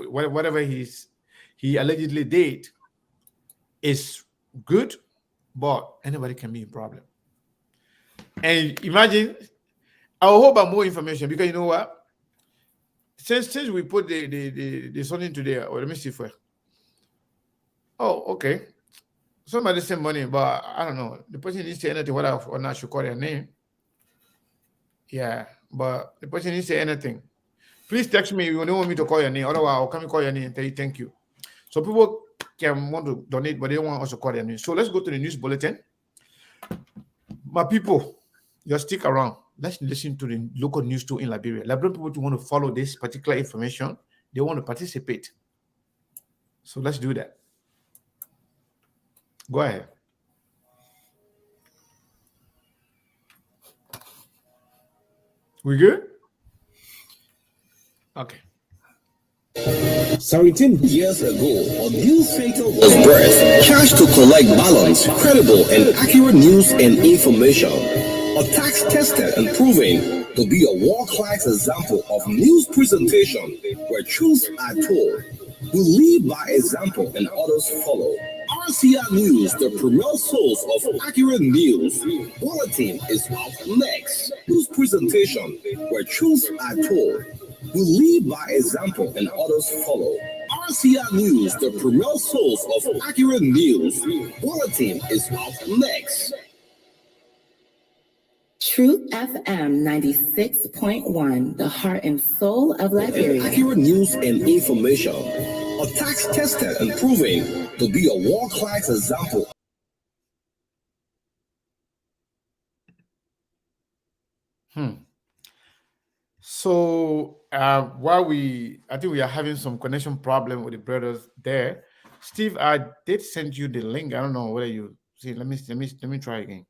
whatever he allegedly did is good, but anybody can be in problem. And imagine, I'll hope about more information because you know what? Since we put the something today, let me see for. Oh, okay. Somebody sent money, but I don't know. The person didn't say anything. What or not should call their name. Yeah, but the person didn't say anything. Please text me if you don't want me to call your name. Otherwise, I'll come and call your name and tell you thank you. So people can want to donate, but they don't want us to call their name. So let's go to the news bulletin. My people, just stick around. Let's listen to the local news too in Liberia. Liberian people want to follow this particular information. They want to participate. So let's do that. Go ahead. We good? Okay. 17 years ago, a news center was birthed, charged to collect balanced, credible, and accurate news and information. A tax tested and proven to be a world-class example of news presentation where truths are told. We lead by example and others follow. RCR News, the premier source of accurate news. Bulletin is up next. News presentation where truths are told. We lead by example and others follow. RCR News, the premier source of accurate news. Bulletin is up next. Truth FM 96.1, the heart and soul of Liberia. Accurate news and information. A tax tested and proven to be a world-class example. So while I think we are having some connection problem with the brothers there. Steve, I did send you the link. I don't know whether you see. Let me try again.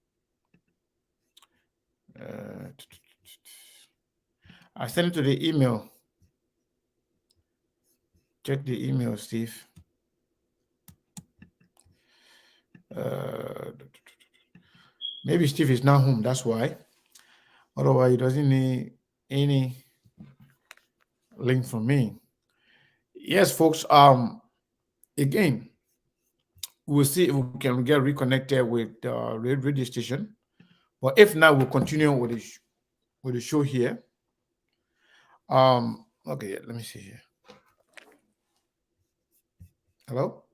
I sent it to the email. Check the email, Steve. Maybe Steve is not home. That's why. Otherwise, he doesn't need any link from me. Yes, folks. Again, we'll see if we can get reconnected with the radio station. But if not, we'll continue with the show here. Okay, let me see here. Hello?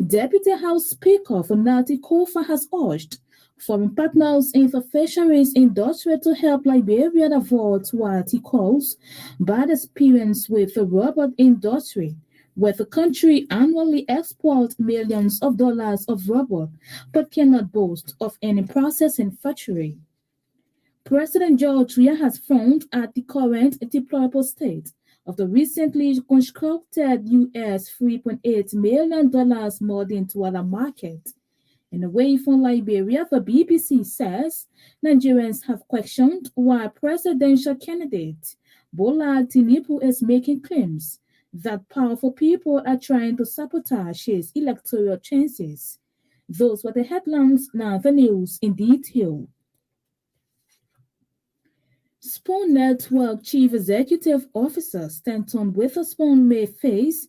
Deputy House Speaker Funati Kofa has urged foreign partners in the fisheries industry to help Liberia avoid what he calls bad experience with the rubber industry, where the country annually exports millions of dollars of rubber but cannot boast of any processing factory. President George Weah has frowned at the current deplorable state of the recently constructed US $3.8 million moored into our market. And away from Liberia, the BBC says Nigerians have questioned why presidential candidate Bola Tinubu is making claims that powerful people are trying to sabotage his electoral chances. Those were the headlines, now the news in detail. Spoon Network Chief Executive Officer Staton Withespoon may face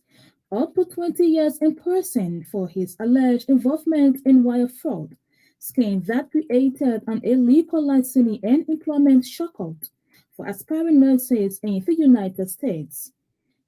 up to 20 years in prison for his alleged involvement in wire fraud, scheme that created an illegal licensing and employment shortcut for aspiring nurses in the United States.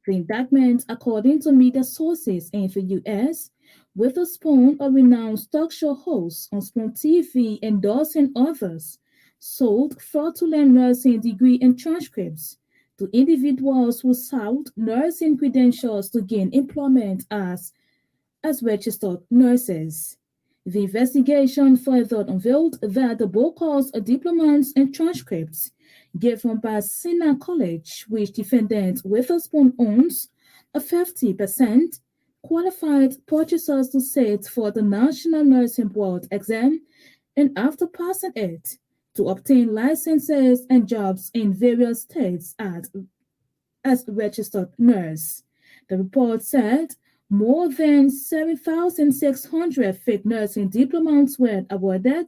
The indictment, according to media sources in the U.S., Witherspoon, a renowned talk show host on Spoon TV, endorsing others, sold fraudulent nursing degree and transcripts to individuals who sought nursing credentials to gain employment as registered nurses. The investigation further unveiled that the Bocals diplomas and transcripts given by Sina College, which defendant Witherspoon owns, a 50% qualified purchasers to sit for the National Nursing Board exam, and after passing it, to obtain licenses and jobs in various states as registered nurse. The report said more than 7,600 fake nursing diplomas were awarded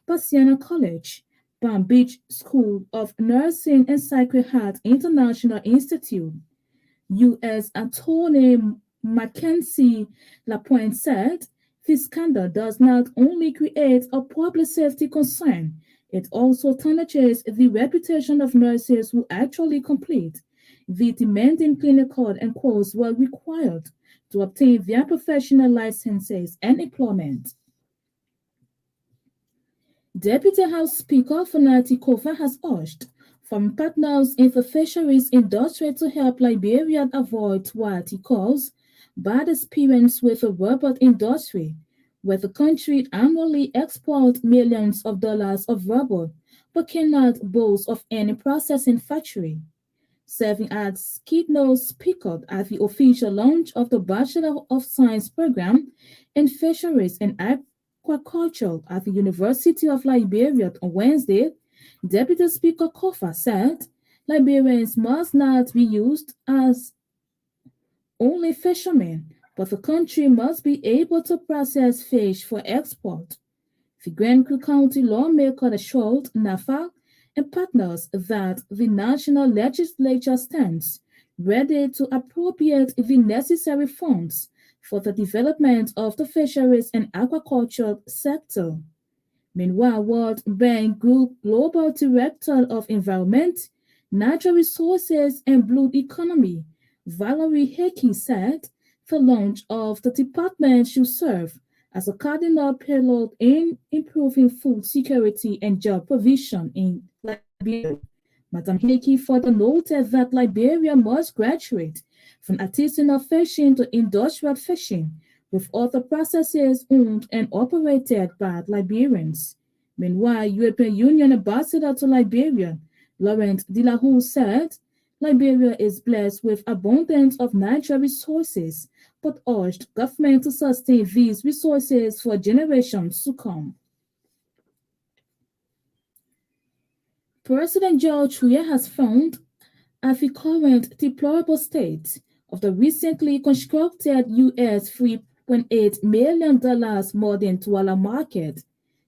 by Siena College, Palm Beach School of Nursing, and Sacred Heart International Institute. U.S. Attorney Mackenzie Lapointe said this scandal does not only create a public safety concern, it also tarnishes the reputation of nurses who actually complete the demanding clinical and course were required to obtain their professional licenses and employment. Deputy House Speaker Fanati Kofa has urged foreign partners in the fisheries industry to help Liberia avoid what he calls bad experience with the rubber industry, where the country annually exports millions of dollars of rubber but cannot boast of any processing factory. Serving as keynote speaker at the official launch of the Bachelor of Science program in Fisheries and Aquaculture at the University of Liberia on Wednesday, Deputy Speaker Kofa said Liberians must not be used as only fishermen, but the country must be able to process fish for export. The Grand Creek County lawmaker assured NAFA and partners that the national legislature stands ready to appropriate the necessary funds for the development of the fisheries and aquaculture sector. Meanwhile, World Bank Group Global Director of Environment, Natural Resources and Blue Economy, Valerie Hickey, said the launch of the department should serve as a cardinal pillar in improving food security and job provision in Liberia. Madam Hickey further noted that Liberia must graduate from artisanal fishing to industrial fishing, with other processes owned and operated by Liberians. Meanwhile, European Union Ambassador to Liberia, Laurent Delahou, said Liberia is blessed with abundance of natural resources, but urged government to sustain these resources for generations to come. President George Weah has found at the current deplorable state of the recently constructed U.S. $3.8 million modern Tuala market,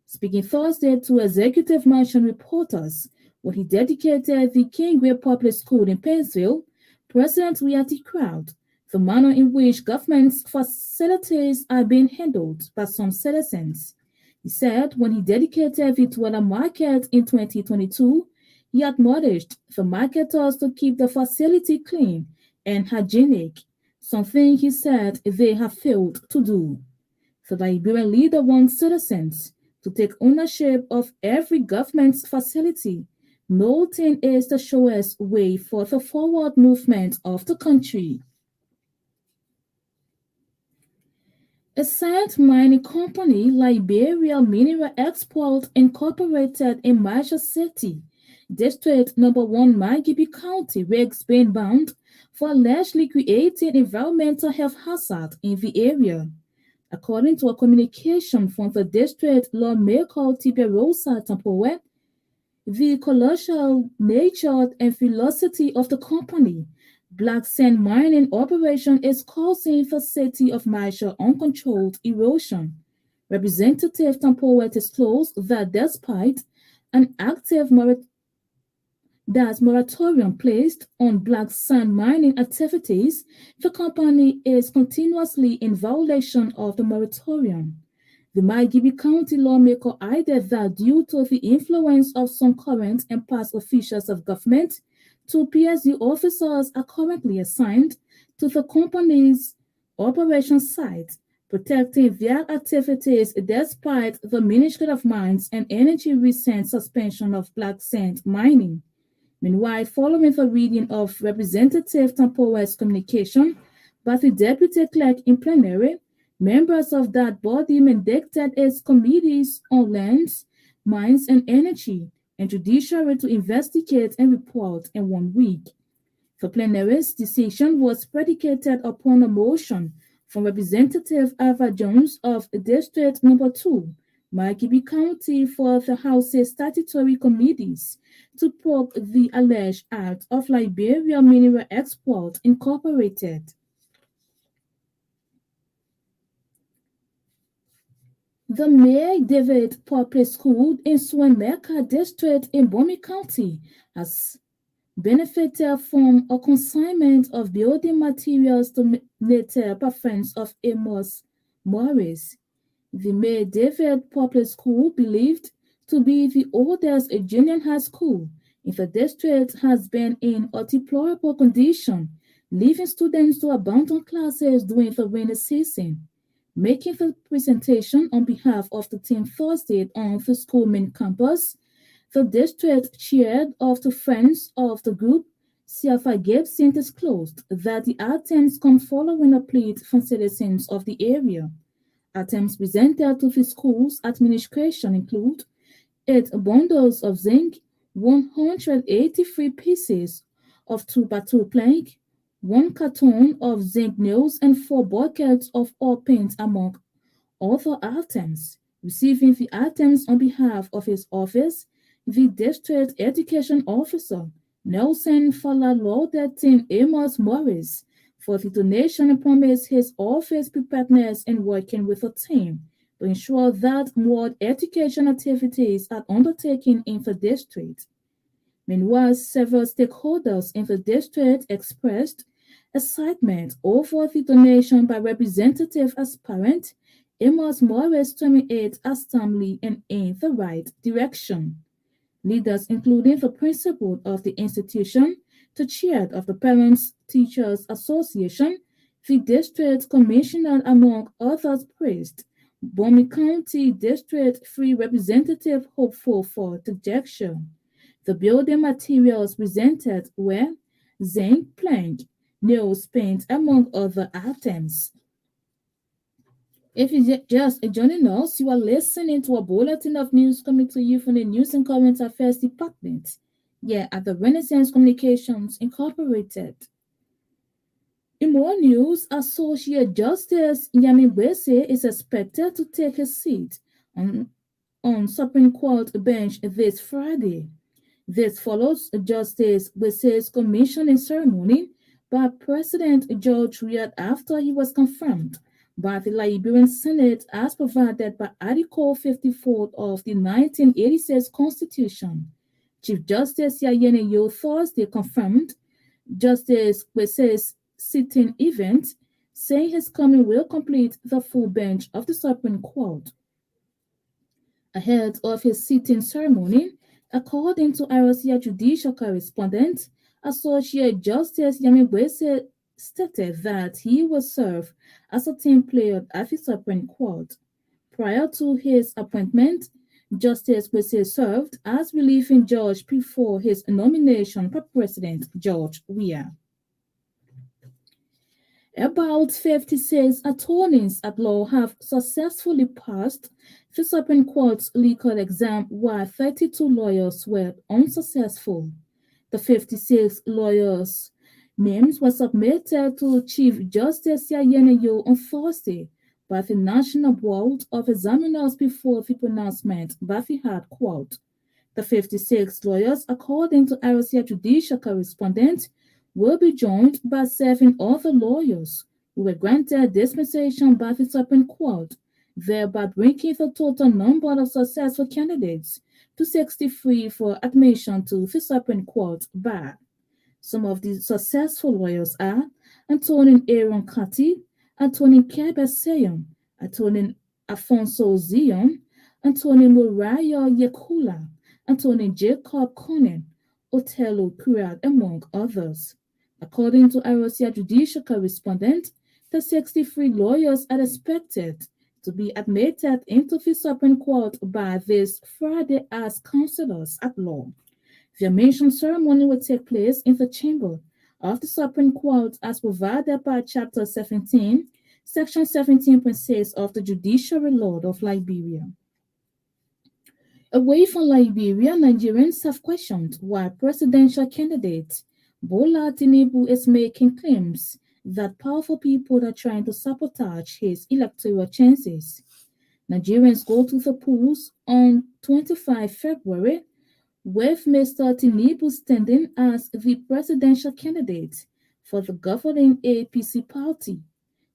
speaking Thursday to Executive Mansion reporters when he dedicated the Kingway Public School in Painesville. President Weah declared the manner in which government's facilities are being handled by some citizens. He said when he dedicated the Tuala market in 2022, he admonished the marketers to keep the facility clean and hygienic, something he said they have failed to do. The Liberian leader wants citizens to take ownership of every government's facility, noting is the surest way for the forward movement of the country. A sand mining company, Liberia Mineral Export Incorporated in Marshall City, District Number 1, Magibi County, risks being bound for allegedly creating environmental health hazard in the area. According to a communication from the district lawmaker Tiberosa Tampowe, the colossal nature and velocity of the company black sand mining operation is causing the city of Marshall uncontrolled erosion. Representative Tampowe disclosed that despite an active moratorium placed on black sand mining activities, the company is continuously in violation of the moratorium. The Magibi County lawmaker added that due to the influence of some current and past officials of government, 2 PSU officers are currently assigned to the company's operation site, protecting their activities despite the Ministry of Mines and Energy recent suspension of black sand mining. Meanwhile, following the reading of Representative Tampowe's communication by the Deputy Clerk in plenary, members of that body mandated its committees on lands, mines, and energy and judiciary to investigate and report in 1 week. The plenary's decision was predicated upon a motion from Representative Ava Jones of District Number 2, Margibi County, for the House's statutory committees to probe the alleged act of Liberia Mineral Export Incorporated. The May David Public School in Suameka District in Bomi County has benefited from a consignment of building materials donated by friends of Amos Morris. The May David Public School, believed to be the oldest junior high school in the district, has been in a deplorable condition, leaving students to abandon classes during the rainy season. Making the presentation on behalf of the team Thursday on the school main campus, the district chair of the Friends of the group, Siafa Gibson, disclosed that the items come following a plea from citizens of the area. Items presented to the school's administration include 8 bundles of zinc, 183 pieces of 2x2 plank, 1 carton of zinc nails, and 4 buckets of oil paint, among other items. Receiving the items on behalf of his office, the district education officer, Nelson Fala, lauded Team Amos Morris for the donation and promised his office preparedness in working with the team to ensure that more education activities are undertaken in the district. Meanwhile, several stakeholders in the district expressed excitement over the donation by representative aspirant Amos Morris, 28, as timely and in the right direction. Leaders, including the principal of the institution, the chair of the Parents Teachers Association, the district commissioner, among others, praised Bomi County District 3 Representative hopeful for the gesture. The building materials presented were zinc plank, nails, paint, among other items. If you're just joining us, you are listening to a bulletin of news coming to you from the News and Current Affairs Department, here at the Renaissance Communications Incorporated. In more news, Associate Justice Yami Bese is expected to take his seat on Supreme Court bench this Friday. This follows Justice Bese's commissioning ceremony by President George Weah after he was confirmed by the Liberian Senate as provided by Article 54 of the 1986 Constitution. Chief Justice Yayene Yo Thursday confirmed Justice Bese's sitting event, saying his coming will complete the full bench of the Supreme Court. Ahead of his sitting ceremony, according to Arasia judicial correspondent, Associate Justice Yami Bese stated that he will serve as a team player at the Supreme Court. Prior to his appointment, Justice Bese served as relieving judge before his nomination by President George Weah. About 56 attorneys at law have successfully passed the Supreme Court's legal exam, while 32 lawyers were unsuccessful. The 56 lawyers' names were submitted to Chief Justice Yayene Yo on Thursday by the National Board of Examiners before the pronouncement by the High Court. The 56 lawyers, according to Arasia judicial correspondent, will be joined by 7 other lawyers who were granted dispensation by the Supreme Court, thereby bringing the total number of successful candidates to 63 for admission to the Supreme Court bar. Some of the successful lawyers are Antonin Aaron Kati, Antonin Kebe Seyon, Antonin Afonso Zion, Antonin Muraya Yekula, Antonin Jacob Conan, Otello Kurad, among others. According to Arasia judicial correspondent, the 63 lawyers are expected to be admitted into the Supreme Court by this Friday as counselors at law. The admission ceremony will take place in the chamber of the Supreme Court as provided by Chapter 17, Section 17.6 of the Judiciary Law of Liberia. Away from Liberia, Nigerians have questioned why presidential candidate Bola Tinubu is making claims that powerful people are trying to sabotage his electoral chances. Nigerians go to the polls on 25 February with Mr. Tinubu standing as the presidential candidate for the governing APC party.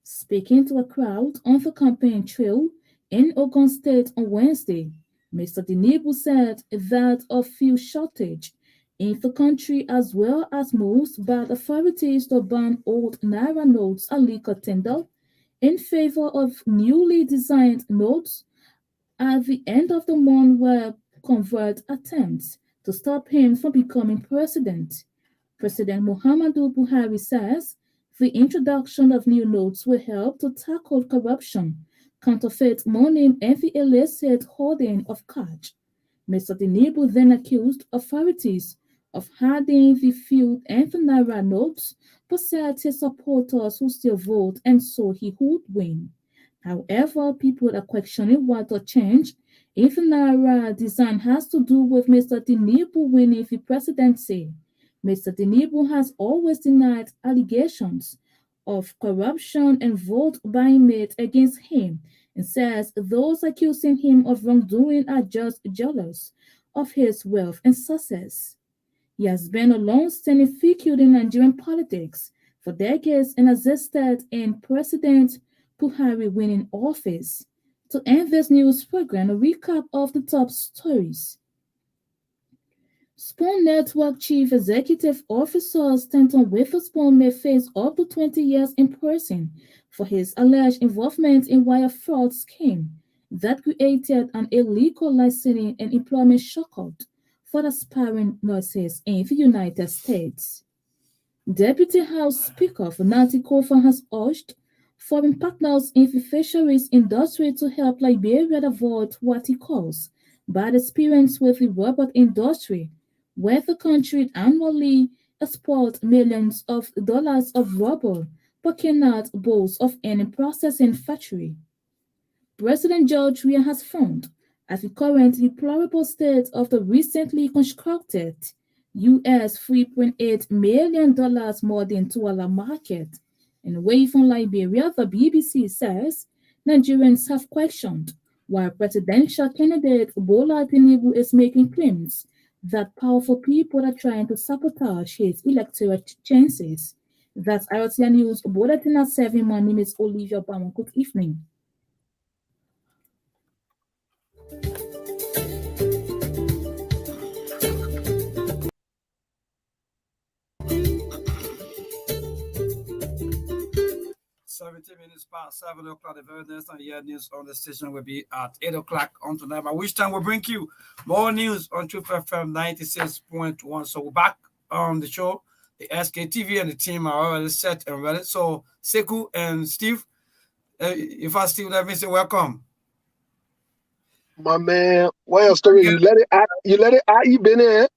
Speaking to a crowd on the campaign trail in Ogun State on Wednesday, Mr. Tinubu said that a fuel shortage in the country, as well as moves by authorities to ban old Naira notes and liquor tender in favor of newly designed notes at the end of the month, were covert attempts to stop him from becoming president. President Muhammadu Buhari says the introduction of new notes will help to tackle corruption, counterfeit money, and the illicit hoarding of cash. Mr. Tinubu then accused authorities of hiding the feud and the Naira notes, but said his supporters who still vote, and so he would win. However, people are questioning what the change in the Naira design has to do with Mr. Tinubu winning the presidency. Mr. Tinubu has always denied allegations of corruption and vote buying made against him and says those accusing him of wrongdoing are just jealous of his wealth and success. He has been a long-standing figure in Nigerian politics for decades and assisted in President Buhari winning office. To end this news program, a recap of the top stories. Spoon Network Chief Executive Officer Staton Withespoon may face up to 20 years in prison for his alleged involvement in wire fraud scheme that created an illegal licensing and employment shortcut for aspiring nurses in the United States. Deputy House Speaker Nancy Kofa has urged foreign partners in the fisheries industry to help Liberia avoid what he calls bad experience with the robot industry, where the country annually exports millions of dollars of rubber but cannot boast of any processing factory. President George Weah has found at the current deplorable state of the recently constructed US $3.8 million modern toilet market. And away from Liberia, the BBC says Nigerians have questioned why presidential candidate Bola Tinubu is making claims that powerful people are trying to sabotage his electoral chances. That's RTN News Bulletin at 7. My name is Olivia Bama. Good evening. 17 minutes past 7 o'clock. The very next time you news on the station will be at 8 o'clock on tonight, by which time we'll bring you more news on Truth FM 96.1. So we're back on the show. The SKTV and the team are already set and ready. So Sekou and Steve, if I Steve, let me say welcome. My man, what your story? You let it out. You let it out. You been in.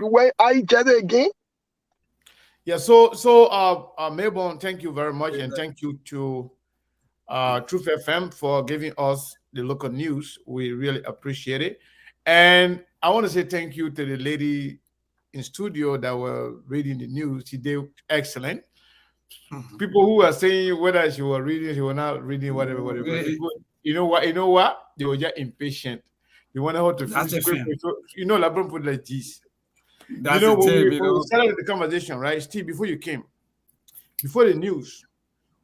You wait out each other again. Yeah, so Melbourne, thank you very much, and thank you to Truth FM for giving us the local news. We really appreciate it. And I want to say thank you to the lady in studio that were reading the news. She did excellent. People who are saying whether she was reading, she was not reading, whatever. People, you know what? They were just impatient. They wanted her to finish quickly. So, LeBron put like this. When we started the conversation, right, Steve, before you came, before the news,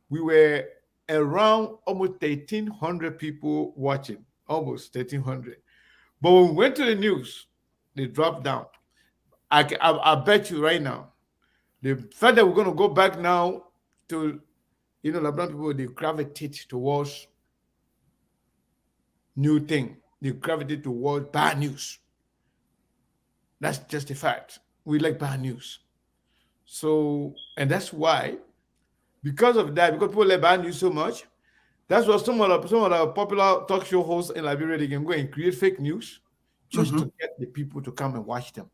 we were around almost 1,300 people watching, almost 1,300. But when we went to the news, they dropped down. I bet you right now, the fact that we're going to go back now to, LeBron people, they gravitate towards new thing. They gravitate towards bad news. That's just a fact. We like bad news. So, and that's why, because of that, because people like bad news so much, that's why some of the popular talk show hosts in Liberia, they can go and create fake news just to get the people to come and watch them.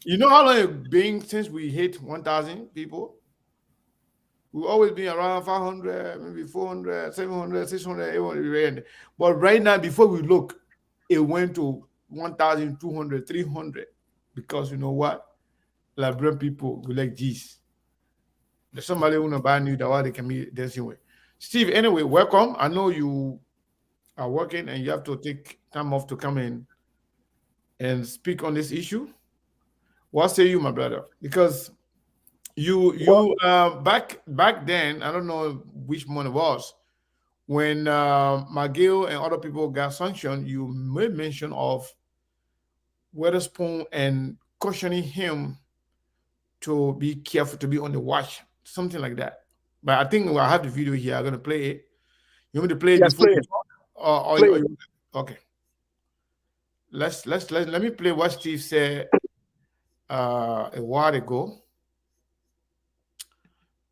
You know how long it's been since we hit 1,000 people? We've always been around 500, maybe 400, 700, 600, 800. But right now, before we look, it went to 1,200, 300. Because you know what? Liberian people go like this. There's somebody who know brand new that what they can be dancing with. Steve, anyway, welcome. I know you are working and you have to take time off to come in and speak on this issue. What say you, my brother? Because you back then, I don't know which month it was, when McGill and other people got sanctioned, you made mention of Witherspoon and cautioning him to be careful, to be on the watch, something like that. But I think I have the video here. I'm gonna play it. You want me to play it Yes, before play you it. talk? Or Play you, it. okay. Let me play what Steve said a while ago.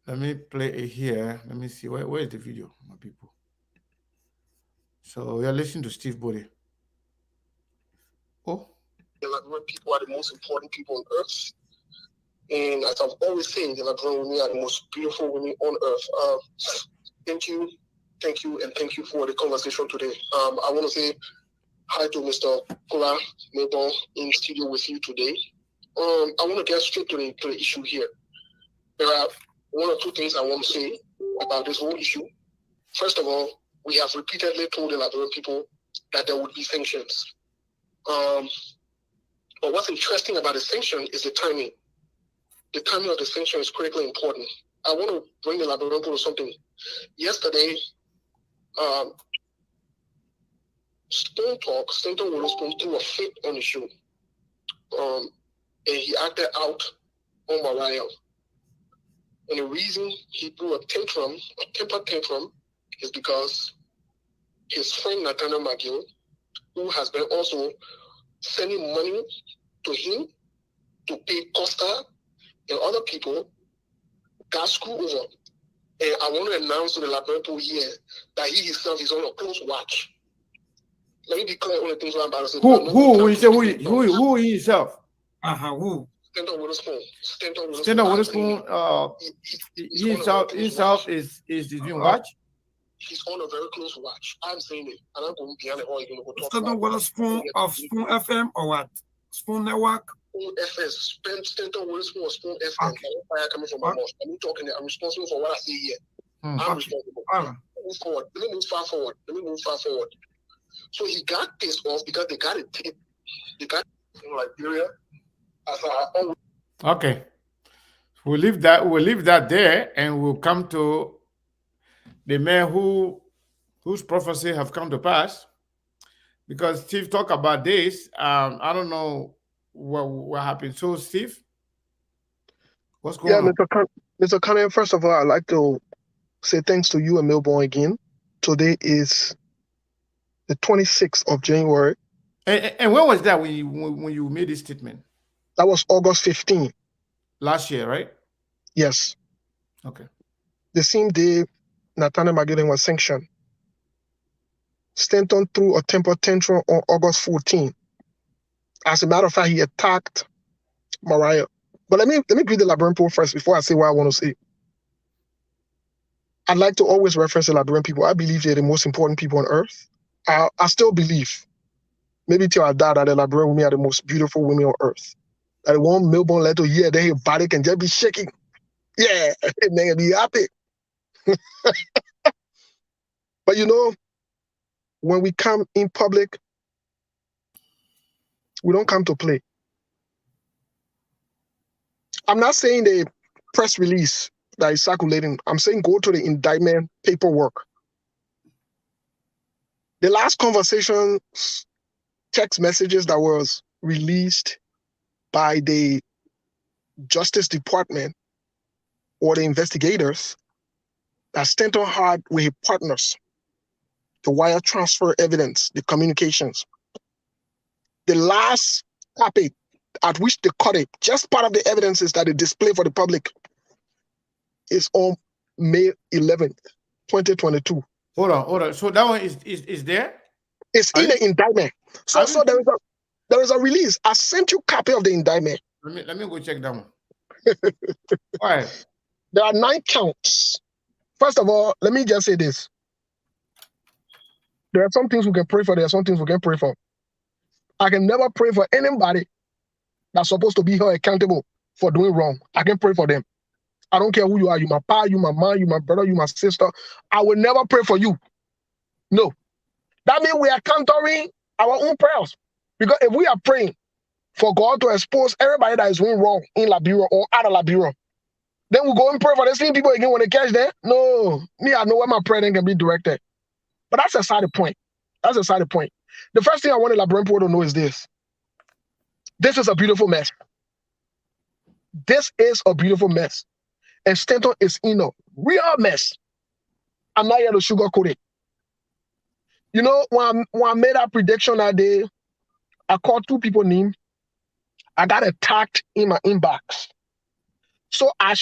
Let me play it here. Let me see where is the video, my people. So we are listening to Steve Body. Oh. The Liberian people are the most important people on earth. And as I've always said, the Liberian women are the most beautiful women on earth. Thank you, and thank you for the conversation today. I want to say hi to Mr. Kula Mabon in studio with you today. I want to get straight to the issue here. There are one or two things I want to say about this whole issue. First of all, we have repeatedly told the Liberian people that there would be sanctions. But what's interesting about the sanction is the timing. The timing of the sanction is critically important. I want to bring the Liberian people to something. Yesterday, Spoontalk, Staton Withespoon-The CEO, threw a fit on the show. And he acted out on Mariah. And the reason he threw a temper tantrum, is because his friend Nathaniel McGill, who has been also sending money to him to pay Costa and other people, got screwed over. And I want to announce to the Liberian people here that he himself is on a close watch. Let me be clear on the things I'm about to say. Who he himself? Who? Staton Withespoon. Staton Withespoon, he himself is doing watch. He's on a very close watch. I'm saying it. And I'm going behind the oil. You're going to talk Staton Withespoon of Spoon FM or what? Spoon Network? Spoon FS. Staton Withespoon or Spoon FM. Okay. Fire coming from my mouth. I'm talking. I'm responsible for what I say here. I'm responsible. Let me move forward. Let me move far forward. So he got pissed off because they got it taped. They got it in Liberia. Okay. We'll leave that there, and we'll come to the man whose prophecy have come to pass. Because Steve talked about this. I don't know what happened. So, Steve, what's going on? Mr. Cannon, first of all, I'd like to say thanks to you and Melbourne again. Today is the 26th of January. And when was that when you made this statement? That was August 15. Last year, right? Yes. Okay. The same day Nathaniel McGill was sanctioned. Staton threw a temper tantrum on August 14. As a matter of fact, he attacked Mariah. But let me greet the Liberian people first before I say what I want to say. I'd like to always reference the Liberian people. I believe they're the most important people on earth. I still believe, maybe till I die, that the Liberian women are the most beautiful women on earth. That one Melbourne letter here, their body can just be shaking. Yeah, and they be happy. But you know, when we come in public, we don't come to play. I'm not saying the press release that is circulating. I'm saying go to the indictment paperwork. The last conversation, text messages that was released by the Justice Department or the investigators that Staton had with his partners, the wire transfer evidence, the communications. The last copy at which they cut it, just part of the evidences that they display for the public, is on May 11th, 2022. Hold on. So that one is there? It's in the indictment. So there is a release. I sent you a copy of the indictment. Let me go check that one. All right. There are 9 counts. First of all, let me just say this. There are some things we can pray for. There are some things we can pray for. I can never pray for anybody that's supposed to be held accountable for doing wrong. I can pray for them. I don't care who you are. You my pa, you my mom, you my brother, you my sister. I will never pray for you. No. That means we are countering our own prayers. Because if we are praying for God to expose everybody that is doing wrong in Liberia or out of Liberia, then we go and pray for the same people again when they catch them. No. Me, I know where my prayer can be directed. But that's a side point. That's a side point. The first thing I want the Liberian people to know is this. This is a beautiful mess. This is a beautiful mess. And Staton is in a real mess. I'm not here to sugarcoat it. You know, when I made that prediction that day, I called 2 people names. I got attacked in my inbox. So I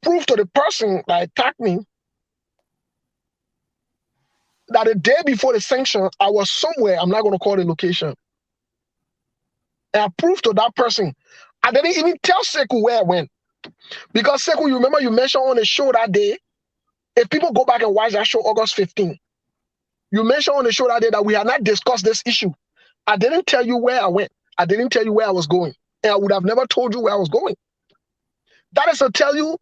proved to the person that attacked me that the day before the sanction, I was somewhere. I'm not going to call the location. And I proved to that person. I didn't even tell Sekou where I went. Because Sekou, you remember you mentioned on the show that day, if people go back and watch that show August 15, you mentioned on the show that day that we had not discussed this issue. I didn't tell you where I went. I didn't tell you where I was going. And I would have never told you where I was going. That is to tell you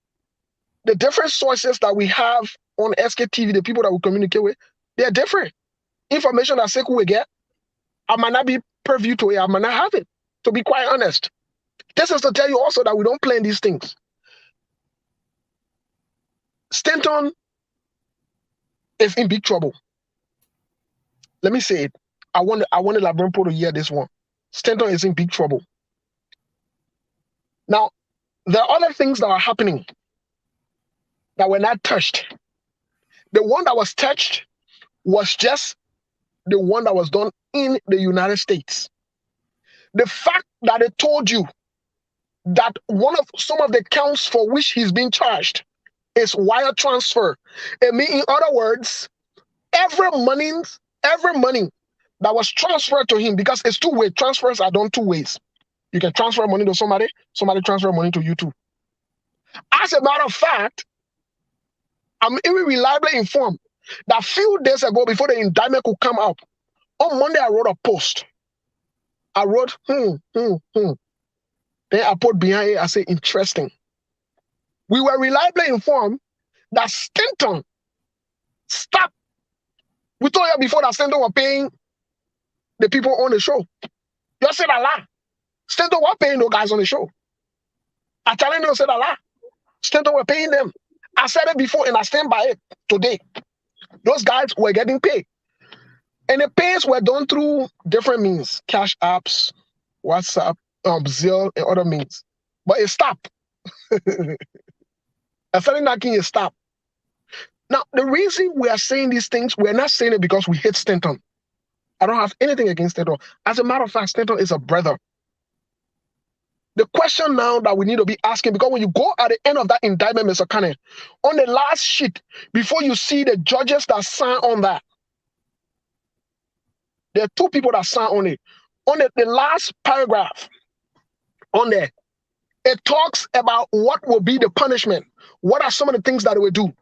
the different sources that we have on SKTV, the people that we communicate with, they're different. Information that Sekou will get, I might not be privy to it. I might not have it, to be quite honest. This is to tell you also that we don't plan these things. Staton is in big trouble. Let me say it. I want the Liberian people to hear this one. Staton is in big trouble. Now, there are other things that are happening that were not touched. The one that was touched was just the one that was done in the United States. The fact that they told you that some of the counts for which he's being charged is wire transfer. It means, in other words, every money that was transferred to him, because it's 2 ways. Transfers are done 2 ways. You can transfer money to somebody transfer money to you too. As a matter of fact, I'm even reliably informed that a few days ago, before the indictment could come out, on Monday I wrote a post. I wrote, Then I put behind it, I say, interesting. We were reliably informed that Staton stopped. We told you before that Staton were paying the people on the show. You said a lie. Staton were paying those guys on the show. I challenge you, said a lie. Staton were paying them. I said it before and I stand by it today. Those guys were getting paid. And the pays were done through different means. Cash apps, WhatsApp, Zelle, and other means. But it stopped. I felt like it stopped. Now, the reason we are saying these things, we're not saying it because we hate Staton. I don't have anything against Staton. As a matter of fact, Staton is a brother. The question now that we need to be asking, because when you go at the end of that indictment, Mr. Kane, on the last sheet, before you see the judges that sign on that, there are 2 people that sign on it. On the last paragraph on there, it talks about what will be the punishment. What are some of the things that it will do?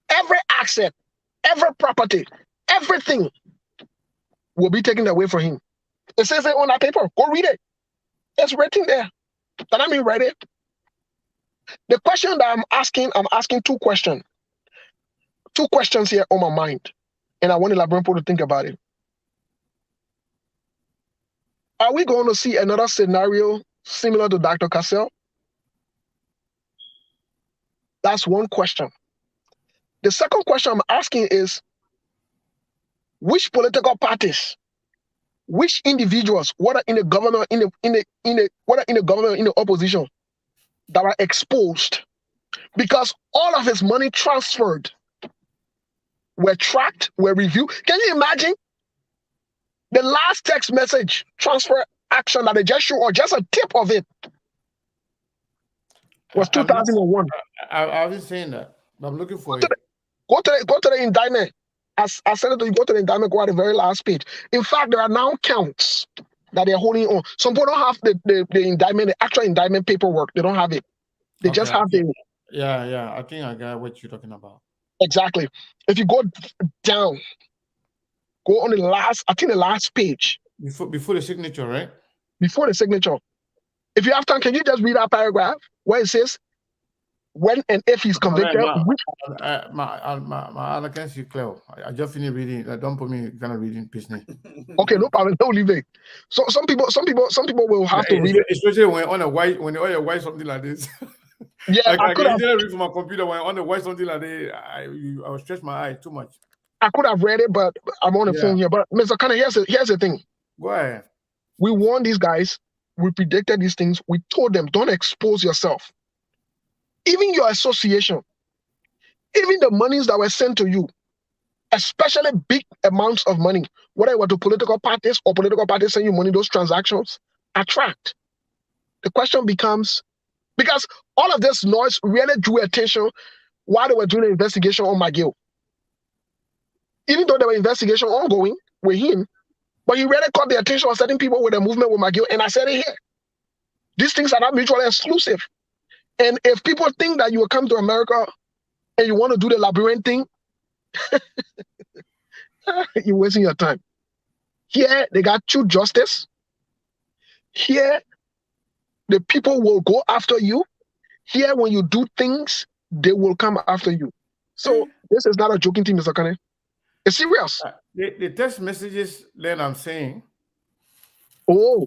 Every asset, every property, everything will be taken away from him. It says it on that paper. Go read it. It's written there. That I mean, read it. The question that I'm asking 2 questions. 2 questions here on my mind. And I want the Liberian people to think about it. Are we going to see another scenario similar to Dr. Cassell? That's one question. The second question I'm asking is, which political parties, which individuals, whether in the government, whether in the government, in the opposition, that are exposed because all of his money transferred were tracked, were reviewed. Can you imagine the last text message transfer action that they just showed, or just a tip of it, was 2001. I was saying that. I'm looking for it. Go to the indictment. As I said it to you, go to the indictment, go at the very last page. In fact, there are now counts that they're holding on. Some people don't have the indictment, the actual indictment paperwork. They don't have it. They just have the... Yeah. I think I got what you're talking about. Exactly. If you go down, go on the last page. Before the signature, right? Before the signature. If you have time, can you just read that paragraph where it says when and if he's convicted? My can't you clear. I just finished reading. Don't put me kind of reading business. Okay, no problem. Don't leave it. So some people will have to read it. Especially when on a white something like this. Yeah, I could have read from my computer when on the white something like this. I will stretch my eye too much. I could have read it, but I'm on the phone here. But Mr. Kane, here's the thing. Go ahead. We warned these guys. We predicted these things. We told them, don't expose yourself. Even your association, even the monies that were sent to you, especially big amounts of money, whether it were to political parties or political parties send you money, those transactions attract. The question becomes, because all of this noise really drew attention while they were doing an investigation on McGill. Even though there were investigations ongoing with him, but he really caught the attention of certain people with the movement with McGill, and I said it here. These things are not mutually exclusive. And if people think that you will come to America and you want to do the labyrinth thing, you're wasting your time. Here, they got true justice. Here, the people will go after you. Here, when you do things, they will come after you. So this is not a joking thing, Mr. Kane. It's serious. The text messages that I'm saying. Oh.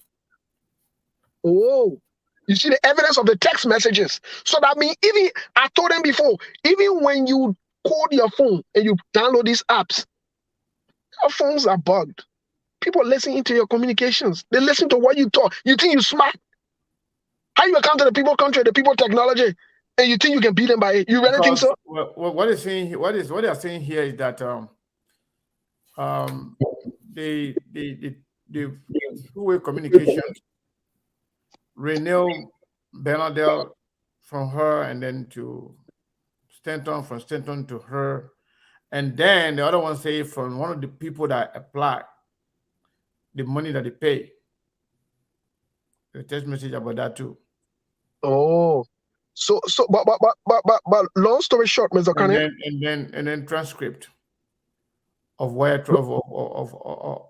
You see the evidence of the text messages. So that means even, I told them before, even when you call your phone and you download these apps, your phones are bugged. People listen into your communications. They listen to what you talk. You think you're smart? How you account to the people country, the people technology, and you think you can beat them by it? You really think so? What they are saying here is that the two-way communication, Renee Bernadette from her, and then to Staton, from Staton to her, and then the other one say from one of the people that apply the money that they pay. The text message about that too. Oh, but long story short, Mr. Kane. And then transcript of wire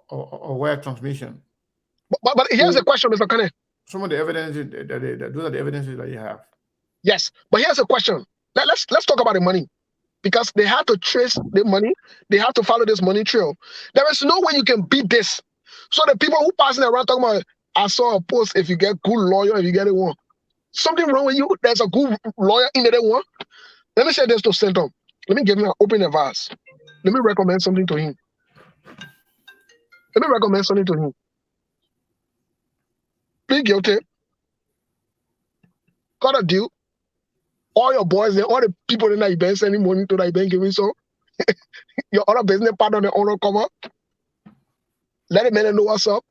wire transmission. But here's the question, Mr. Kane. Some of the evidence those are the evidences that you have. Yes, but here's a question. Let's talk about the money, because they have to trace the money. They have to follow this money trail. There is no way you can beat this. So the people who passing around talking about, I saw a post, if you get good lawyer, if you get it one. Something wrong with you? There's a good lawyer in the one. Let me say this to Staton. Let me give him an open advice. Let me recommend something to him. Plead guilty. Got a deal. All your boys there, all the people in that event sending money to that event giving so. Your other business partner, the owner come up. Let the man know what's up.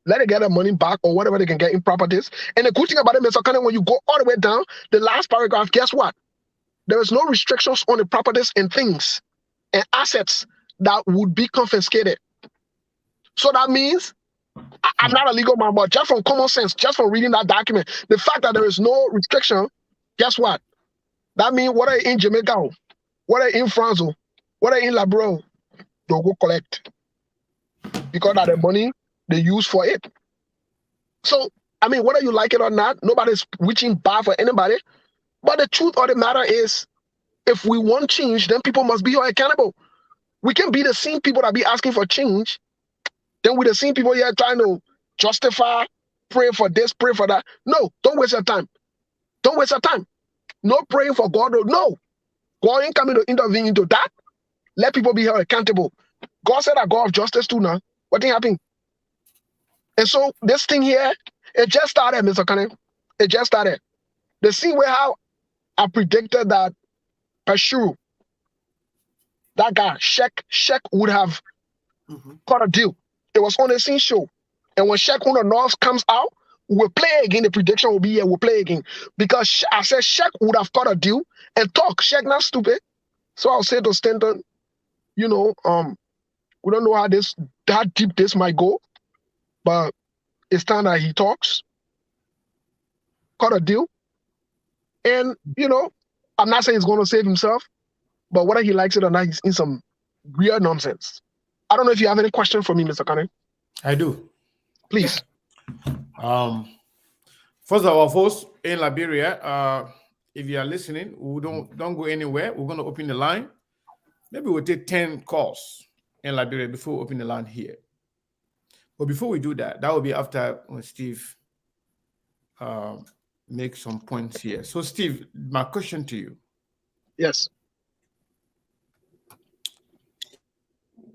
Let it get their money back or whatever they can get in properties. And the good thing about it, Mr. Kane, when you go all the way down, the last paragraph, guess what? There is no restrictions on the properties and things and assets that would be confiscated. So that means, I'm not a legal man, but just from common sense, just from reading that document, the fact that there is no restriction, guess what? That means whether in Jamaica, whether in France, whether in Labrador, they'll go collect. Because of the money they use for it. So, I mean, whether you like it or not, nobody's reaching bad for anybody. But the truth of the matter is, if we want change, then people must be held accountable. We can be the same people that be asking for change, then we're the same people here trying to justify, pray for this, pray for that. No, don't waste your time. Don't waste your time. No praying for God. No. God ain't coming to intervene into that. Let people be held accountable. God said that God of justice too now. What thing happened? And so this thing here, it just started, Mr. Kane. It just started. The same way how I predicted that Peshu, that guy, Sheck would have got a deal. It was on the same show. And when Sheck on the North comes out, we'll play again. The prediction will be here. We'll play again. Because I said Sheck would have got a deal and talk. Sheck not stupid. So I'll say to Staton, we don't know how deep this might go. But it's time that he talks, got a deal. And, I'm not saying he's going to save himself, but whether he likes it or not, he's in some weird nonsense. I don't know if you have any question for me, Mr. Kane. I do. Please. First of all, folks in Liberia, if you are listening, we don't go anywhere. We're going to open the line. Maybe we'll take 10 calls in Liberia before we open the line here. But before we do that, that will be after when Steve makes some points here. So, Steve, my question to you. Yes.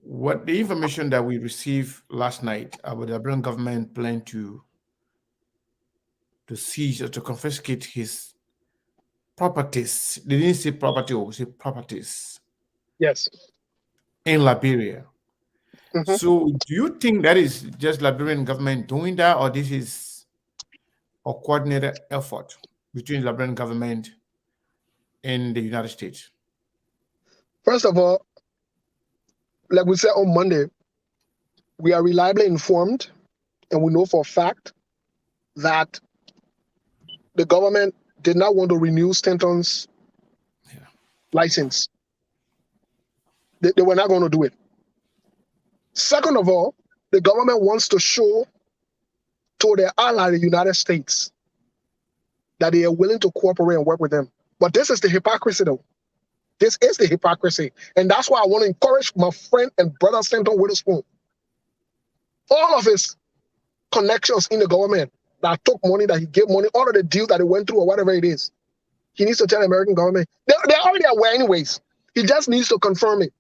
What the information that we received last night about the Liberian government plan to seize or to confiscate his properties. They didn't say property, or say properties. Yes. In Liberia. Mm-hmm. So do you think that is just Liberian government doing that, or this is a coordinated effort between the Liberian government and the United States? First of all, like we said on Monday, we are reliably informed and we know for a fact that the government did not want to renew Staton's license. They were not going to do it. Second of all, the government wants to show to their ally, the United States, that they are willing to cooperate and work with them. But this is the hypocrisy, though. This is the hypocrisy. And that's why I want to encourage my friend and brother Staton Withespoon. All of his connections in the government that took money, that he gave money, all of the deals that he went through or whatever it is, he needs to tell the American government. They're already aware anyways. He just needs to confirm it.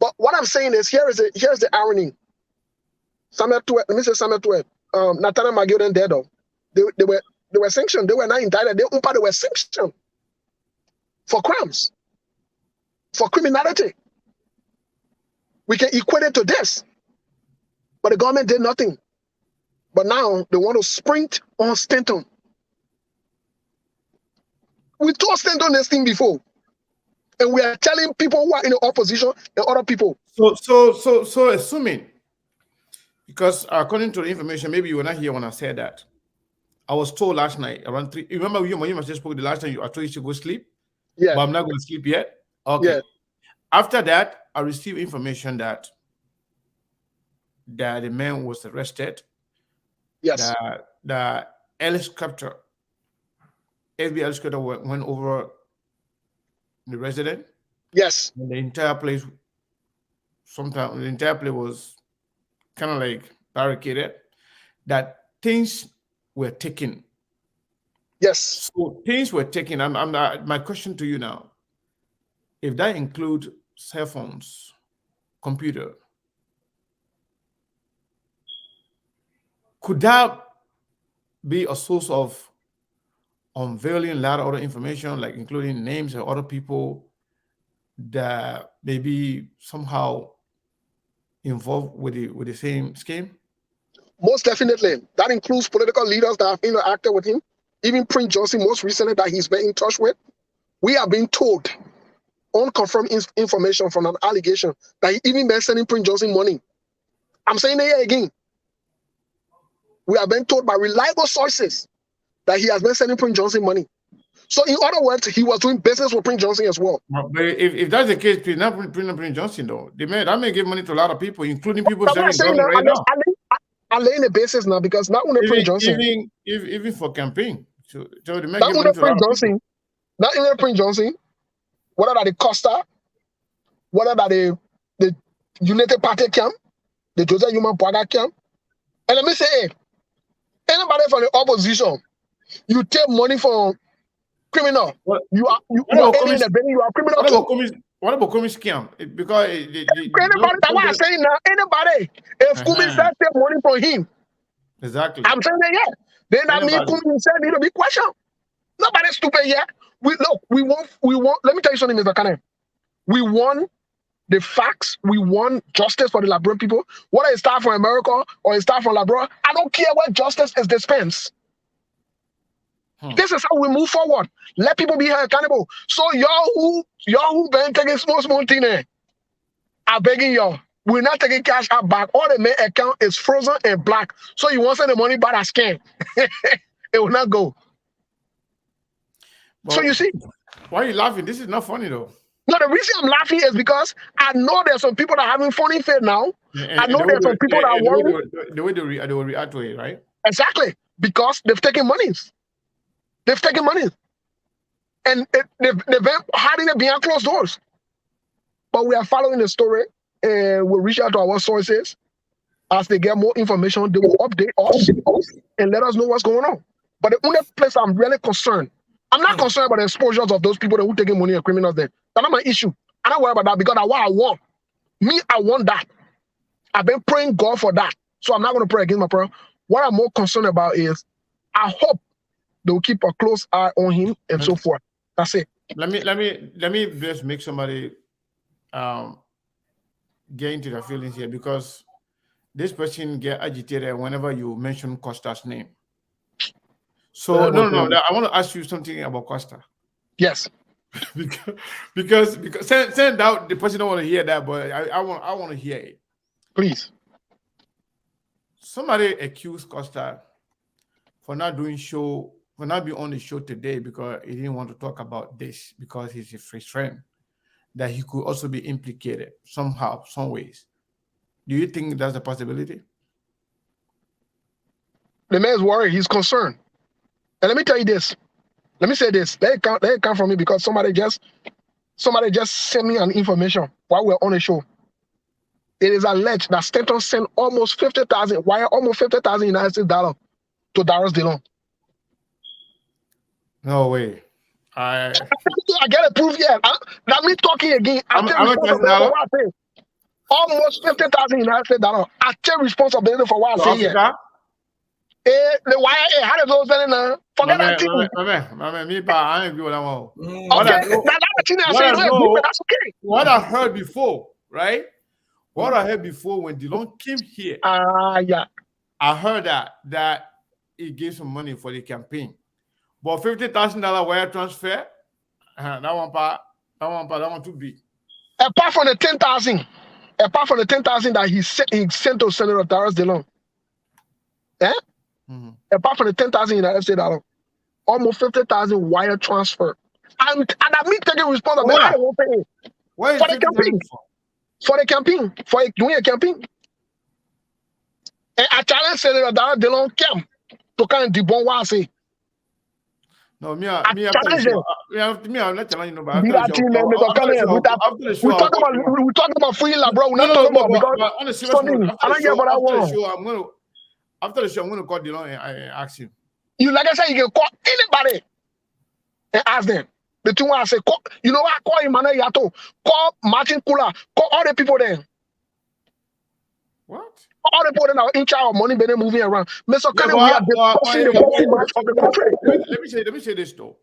But what I'm saying is, here's the irony. Samuel 12, let me say Samuel 12. Nathaniel McGill and dead though. They were sanctioned. They were not indicted. They were sanctioned for crimes, for criminality. We can equate it to this. But the government did nothing. But now they want to sprint on Staton. We told Staton this thing before. And we are telling people who are in the opposition and other people. So assuming, because according to the information, maybe you were not here when I said that. I was told last night around 3. Remember when you just spoke the last time I told you to go sleep? Yeah. But I'm not going to sleep yet. Okay. Yeah. After that, I received information that the man was arrested. Yes. The helicopter, FBI helicopter went over the resident. Yes. And the entire place, sometimes the entire place was kind of like barricaded. That things were taken. Yes. So things were taken. My question to you now, if that includes cell phones, computer, could that be a source of unveiling a lot of other information, like including names of other people that may be somehow involved with the same scheme? Most definitely. That includes political leaders that have interacted with him. Even Prince Johnson, most recently, that he's been in touch with. We are being told unconfirmed information from an allegation that he even been sending Prince Johnson money. I'm saying it here again. We have been told by reliable sources that he has been sending Prince Johnson money. So in other words, he was doing business with Prince Johnson as well. But if that's the case, not Prince Johnson though, that may give money to a lot of people, including people serving government right now. I'm laying the basis now because not only Prince Johnson, even for campaign. So they may not give only money to Prince Johnson, not only Prince Johnson, whether that the Costa, whether that the United Party camp, the Joseph Human Party camp, and let me say, hey, anybody from the opposition, you take money from criminal. You are aiding and abetting. You are criminal too. What about Kumi's scam? Because anybody, that's what I'm saying now. Anybody, if Kumi said take money from him, exactly. I'm saying that yeah. Then that means Kumi himself need to be questioned. Nobody's stupid yet. We want. Let me tell you something, Mr. Kanem. We want the facts. We want justice for the Liberian people. Whether it start from America or it start from Liberia, I don't care what justice is dispensed. This is how we move forward. Let people be held accountable. So y'all who been taking small thing there, I'm begging y'all. We're not taking cash out back. All the main account is frozen and black. So you want to send the money back as scam. It will not go. Well, so you see. Why are you laughing? This is not funny though. No, the reason I'm laughing is because I know there's some people that are having funny faith now. I know there's some people that are worried. The way they will react to it, right? Exactly. because they've taken monies. They've taken money. And they've been hiding it behind closed doors. But we are following the story and we'll reach out to our sources. As they get more information, they will update us and let us know what's going on. But the only place I'm really concerned, I'm not concerned about the exposures of those people who taking money and criminals there. That's not my issue. I'm not worried about that because that's what I want. Me, I want that. I've been praying God for that. So I'm not going to pray against my prayer. What I'm more concerned about is I hope they will keep a close eye on him and so forth. That's it. Let me just make somebody get into their feelings here, because this person get agitated whenever you mention Costa's name. So no, I want to ask you something about Costa. Yes. because send out the person don't want to hear that, but I want to hear it. Please. Somebody accused Costa for not being on the show today because he didn't want to talk about this because he's his friend, that he could also be implicated somehow, some ways. Do you think that's a possibility? The man's worried. He's concerned. And let me tell you this. Let me say this. They come from me because somebody just sent me an information while we're on the show. It is alleged that Staton sent almost 50,000 United States dollars to Darius DeLong. No way. I get a proof here. Not me talking again. Almost 50,000 United States dollars. I take responsibility for what I say here. The wire, how does those spend now? Forget that thing. I ain't agree with that one. That's okay. What I heard before, right? What I heard before when DeLong came here. Yeah. I heard that he gave some money for the campaign. But $50,000 wire transfer, that one too big. Apart from the 10,000 that he sent to Senator Darius DeLong. Apart from the 10,000 United States dollars, almost 50,000 wire transfer. And I mean taking responsibility. I won't pay for the campaign. For the campaign. For doing a campaign. And I challenge Senator Darius DeLong came to kind of debunk what I say. No, I'm not telling you. But we're talking about free lab, bro. We're not talking about because on the serious note, after the show, I'm going to call DeLong and ask him. You, like I said, you can call anybody and ask them. The two I say, call, you know what? Call Emmanuel Yato, call Martin Kula, call all the people there. What? All the people that are in charge of money, better moving around. Mr. Kanye, we are discussing the boxing match of the country. Let me say this though.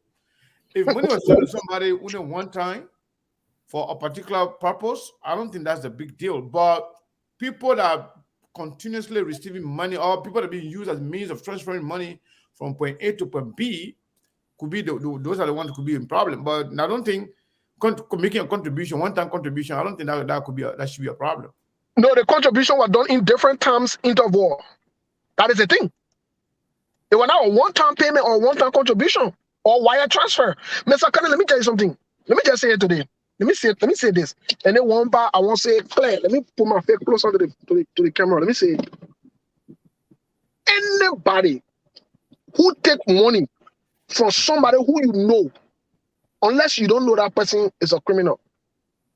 If money was sent to somebody only one time for a particular purpose, I don't think that's a big deal. But people that are continuously receiving money, or people that are being used as means of transferring money from point A to point B, could be those are the ones who could be in problem. But I don't think making a contribution, one-time contribution, I don't think that should be a problem. No, the contribution was done in different times interval. That is the thing. They were not a one-time payment or one-time contribution or wire transfer. Mr. Kanye, let me tell you something. Let me just say it today. Let me say this. And then one part I won't say it clear. Let me put my face closer to the camera. Let me say it. Anybody who take money from somebody who you know, unless you don't know that person is a criminal,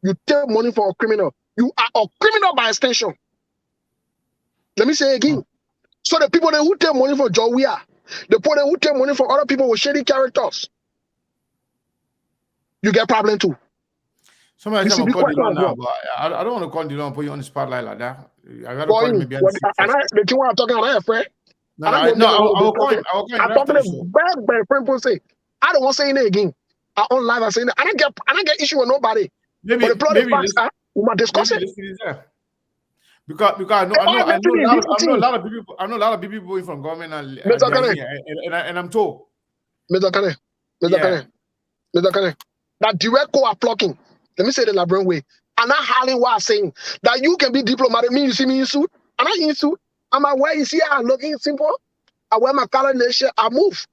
you take money from a criminal, you are a criminal by extension. Let me say it again. So the people who take money from Joe Weah, the people who take money from other people with shady characters, you get problem too. Somebody tell me call DeLong now, but I don't want to call DeLong and put you on the spotlight like that. I got to call him maybe. The thing I'm talking about, friend. I will call him. I'm talking about bad friend say. I don't want to say it again. I on live. I say I don't get issue with nobody. Maybe we might discuss it. Because I know a lot of people. I know a lot of people from government and I'm told. Mr. Kanye, that direct co-op blocking. Let me say it the Labron way. I'm not hiding what I'm saying. That you can be diplomatic. Me, you see me in suit. I'm not in suit. I'm aware. You see, I'm looking simple. I wear my color nation. I move.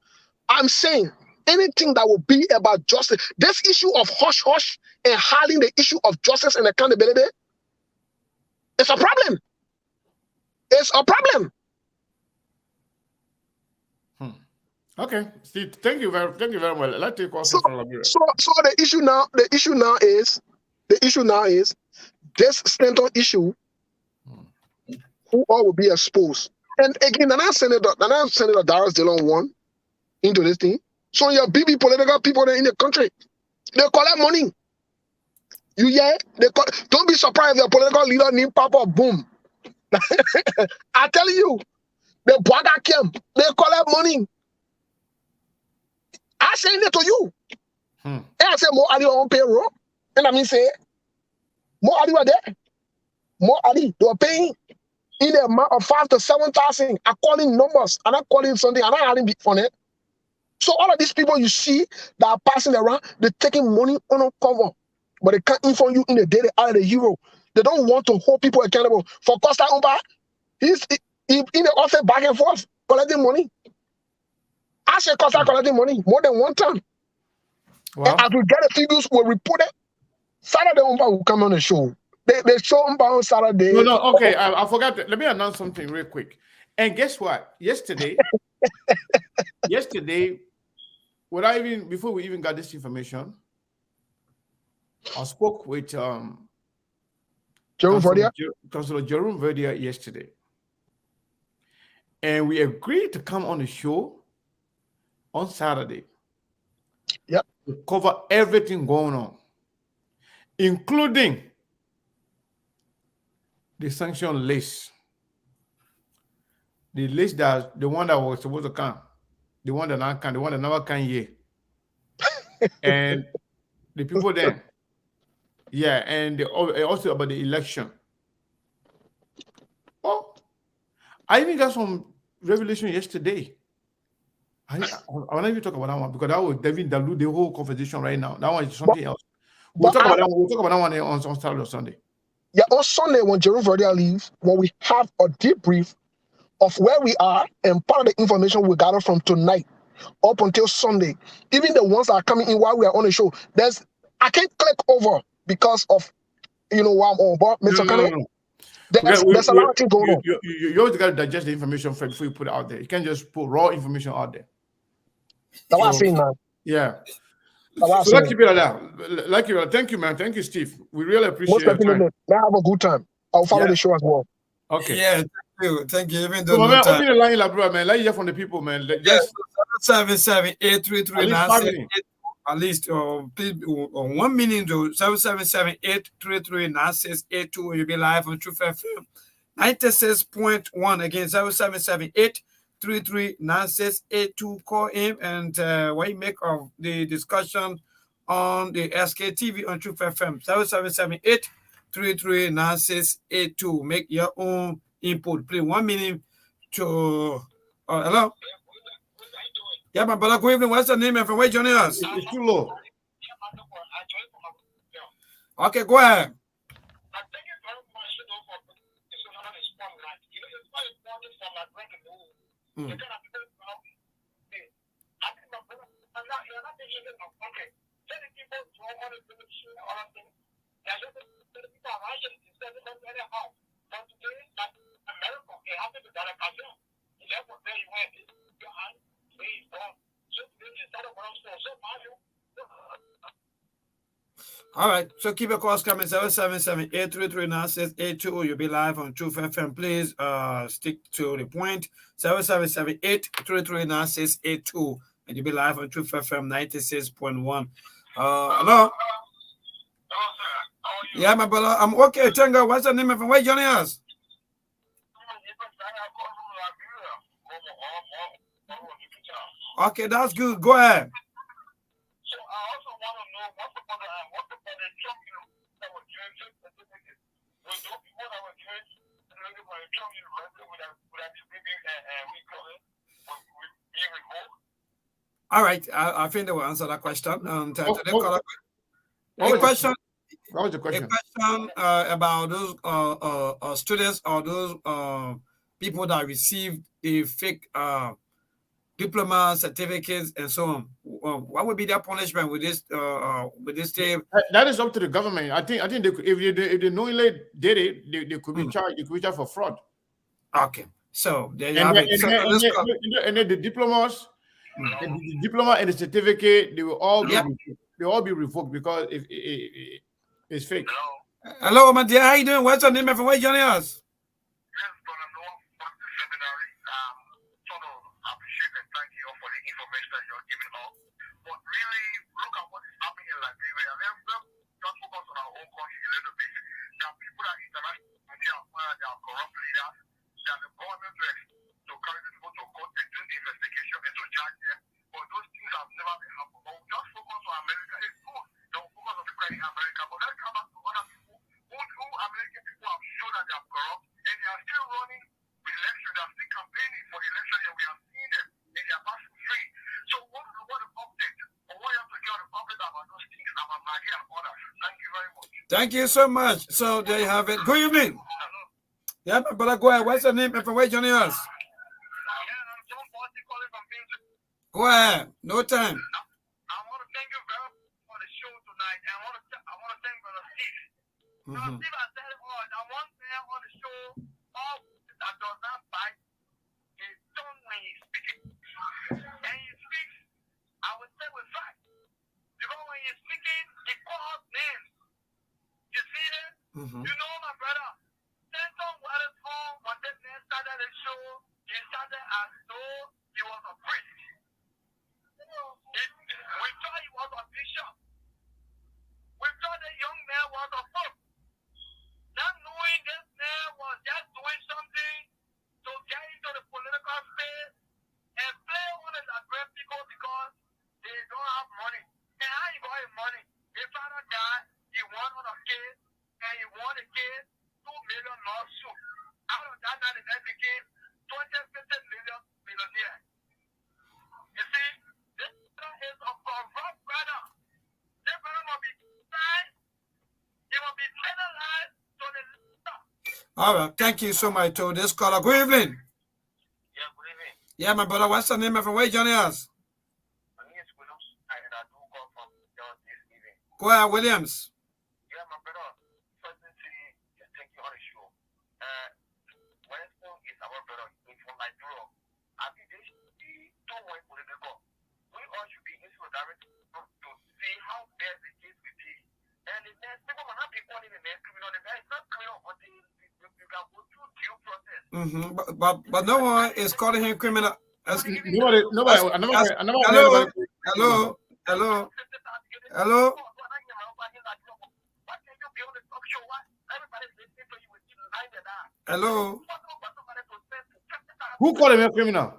I'm saying anything that will be about justice. This issue of hush hush and hiding the issue of justice and accountability. It's a problem. It's a problem. Okay, Steve, thank you very much. Let's take questions from Liberia. So the issue now is this Staton issue, who all will be exposed. And again, Senator Darius Dillon won into this thing. So your BB political people in the country, they collect money. Don't be surprised if your political leader named Papa Boom. I tell you, the Bwaga camp, they collect money. I say it to you. And I say more Ali on payroll. And I mean say more Ali were there. More Ali, they were paying in the amount of 5,000 to 7,000. I'm calling numbers. I'm not calling something. I'm not having big fun. So all of these people you see that are passing around, they're taking money on a cover. But they can't inform you in the day out of the euro. They don't want to hold people accountable. For Costa Umba, he's in the office back and forth, collecting money. I say Costa collecting money more than one time. Wow. And as we get the figures, we'll report it. Saturday Umba will come on the show. They show Umba on Saturday. No, okay. I forgot. Let me announce something real quick. And guess what? Yesterday, before we even got this information, I spoke with Councilor Jerome Verdia yesterday. And we agreed to come on the show on Saturday. Yep. To cover everything going on, including the sanction list. The list the one that was supposed to come, the one that not come, the one that never came here. And the people then. Yeah, and also about the election. Oh, I even got some revelation yesterday. I want to even talk about that one because that will dilute the whole conversation right now. That one is something else. We'll talk about that one on Saturday or Sunday. Yeah, on Sunday when Jerome Verdia leaves, when we have a debrief of where we are and part of the information we gather from tonight up until Sunday, even the ones that are coming in while we are on the show, I can't click over because of why I'm on board. Mr. Kane, there's a lot of things going on. You always got to digest the information first before you put it out there. You can't just put raw information out there. That's what I'm saying, man. Yeah. So let's keep it like that. Thank you, man. Thank you, Steve. We really appreciate it. Have a good time. I'll follow the show as well. Okay. Yeah, thank you. Even though so, man, open the line, bro, man. Let you hear from the people, man. Just 777-833-968. At least please 1 minute to 777-833-9682. You'll be live on Truth FM 96.1. Again, 778-33-9682. Call him and what you make of the discussion on the SKTV on Truth FM 778-33-9682. Make your own input. Please 1 minute to hello. Yeah, my brother, good evening. What's your name and from where you joining us? It's too low. Okay, go ahead. All right, so keep your calls coming. 777-833-9682. You'll be live on Truth FM. Please stick to the point. 777-833-9682. And you'll be live on Truth FM 96.1. Hello? Yeah, my brother. I'm okay. Tenga, what's your name and from where you joining us? Okay, that's good. Go ahead. All right, I think they will answer that question. What was the question about those students or those people that received the fake diploma certificates and so on. What would be their punishment with this tape? That is up to the government. I think they could, if they knowingly did it, they could be charged. They could be charged for fraud. Okay, so there you and have then, it. And then the diplomas, And the diploma and the certificate, they will all be revoked because if it's fake. Hello, my dear. How you doing? What's your name and from where you joining us? Thank you so much. So there you have it. Good evening. Yeah, but go ahead. What's your name and from where you joining us? Go ahead. No time. You know, my brother, Staton Withespoon, when that man started the show, he started as though he was a priest. We thought he was a bishop. We thought the young man was a pope. Not knowing this man was just doing something to get into the political space and play on his aggressive people because they don't have money. And how he got his money? His father died, he won on a case, and he won the case, $2 million lawsuit. Out of that, the man became 20, 50 million millionaire. You see, this brother is a corrupt brother. This brother must be tried. He must be penalized to the letter. All right. Thank you so much to this caller. Good evening. Yeah, good evening. Yeah, my brother. What's your name and from where you joining us? My name is Williams, and I do call from John this evening. Go ahead, Williams. Yeah, my brother. First thing to take you on the show. Withespoon is our brother. He's from Nigeria. I think this should be too much political. We all should be in solidarity to see how bad the case will be. And the next people will not be calling the next criminal. The man is not criminal until you can go through due process. But no one is calling him criminal. Hello. Hello. Who called him a criminal?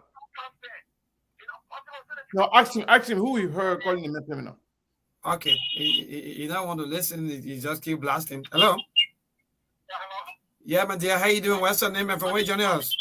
No, ask him who you heard calling him a criminal. Okay, he don't want to listen. He just keep blasting. Hello. Yeah, my dear. How you doing? What's your name and from where you joining us?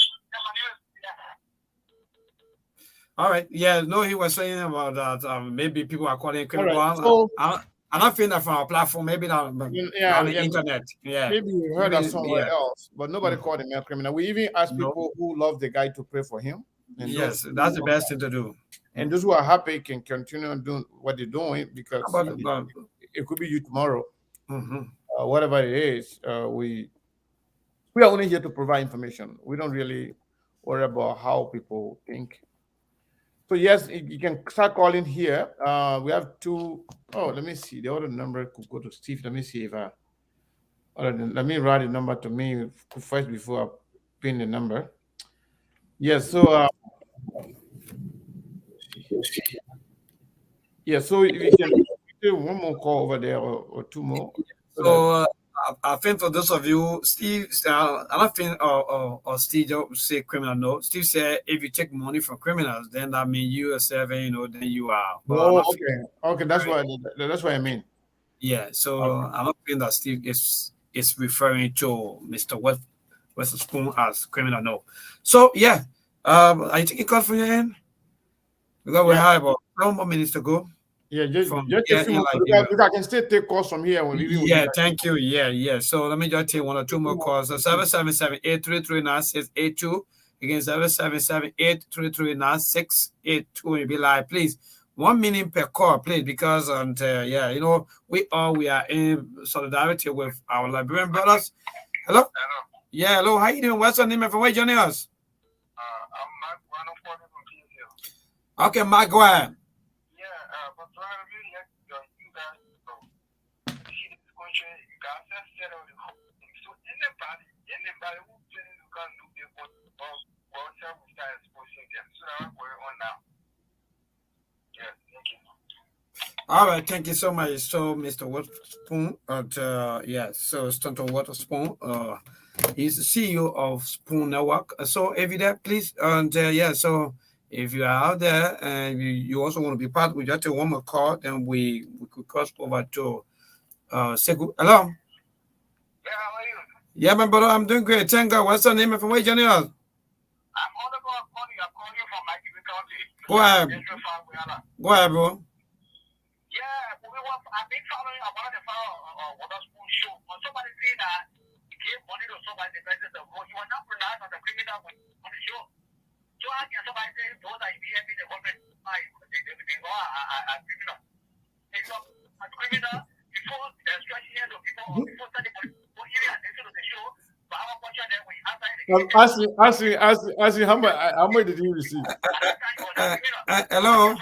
All right. Yeah, no, he was saying about that. Maybe people are calling criminal. Right. So, I'm not feeling that from our platform. Maybe on the internet. Yeah. Maybe you heard that somewhere else, but nobody called him a criminal. We even asked people who love the guy to pray for him. And yes, that's the best thing to do. And those who are happy can continue doing what they're doing because it could be you tomorrow. Whatever it is, we are only here to provide information. We don't really worry about how people think. So yes, you can start calling here. We have two. Oh, let me see. The other number could go to Steve. Let me see if let me write the number to me first before I pin the number. Yes. So yeah. So if you can do one more call over there or two more. So I think for those of you, Steve, I don't think or Steve don't say criminal. No, Steve said if you take money from criminals, then that means you are serving. Then you are. Oh, okay. That's what I mean. Yeah. So I don't think that Steve is referring to Mr. Withespoon as criminal. No. So yeah, I think it called from your end because we have about 4 more minutes to go. Yeah, just I can still take calls from here. Thank you. Yeah. So let me just take 1 or 2 more calls. 777-833-9682. Again, 777-833-9682. You'll be live, please. 1 minute per call, please, because we are in solidarity with our Liberian brothers. Hello. Yeah, hello. How you doing? What's your name and from where you joining us? Okay, Mike, go ahead. Yeah, but to have you guys, see this question, you guys have said on the whole thing. So anybody who thinks you can do this, well, self will start exposing them. So that's what's going on now. Yeah, thank you. All right, thank you so much. So, Mr. Withespoon, so Staton Withespoon, he's the CEO of Spoon Network. So, if you're there, please, so if you are out there and you also want to be part, we just take one more call, then we could cross over to Segu. Hello? Yeah, how are you? Yeah, my brother, I'm doing great. Thank God. What's your name and from where you joining us? I'm on the call. I'm calling you from Mikey County. Go ahead. Go ahead, bro. Yeah, I've been following about the Withespoon show. But somebody say that he gave money to somebody the person said, well, you are not pronounced as a criminal on the show. So how can somebody say those are BFP, the government, they all are criminal? If you're a criminal, before stretching hands of people, or before starting to even attention to the show, but how much then we Ask me how much did you receive? Hello?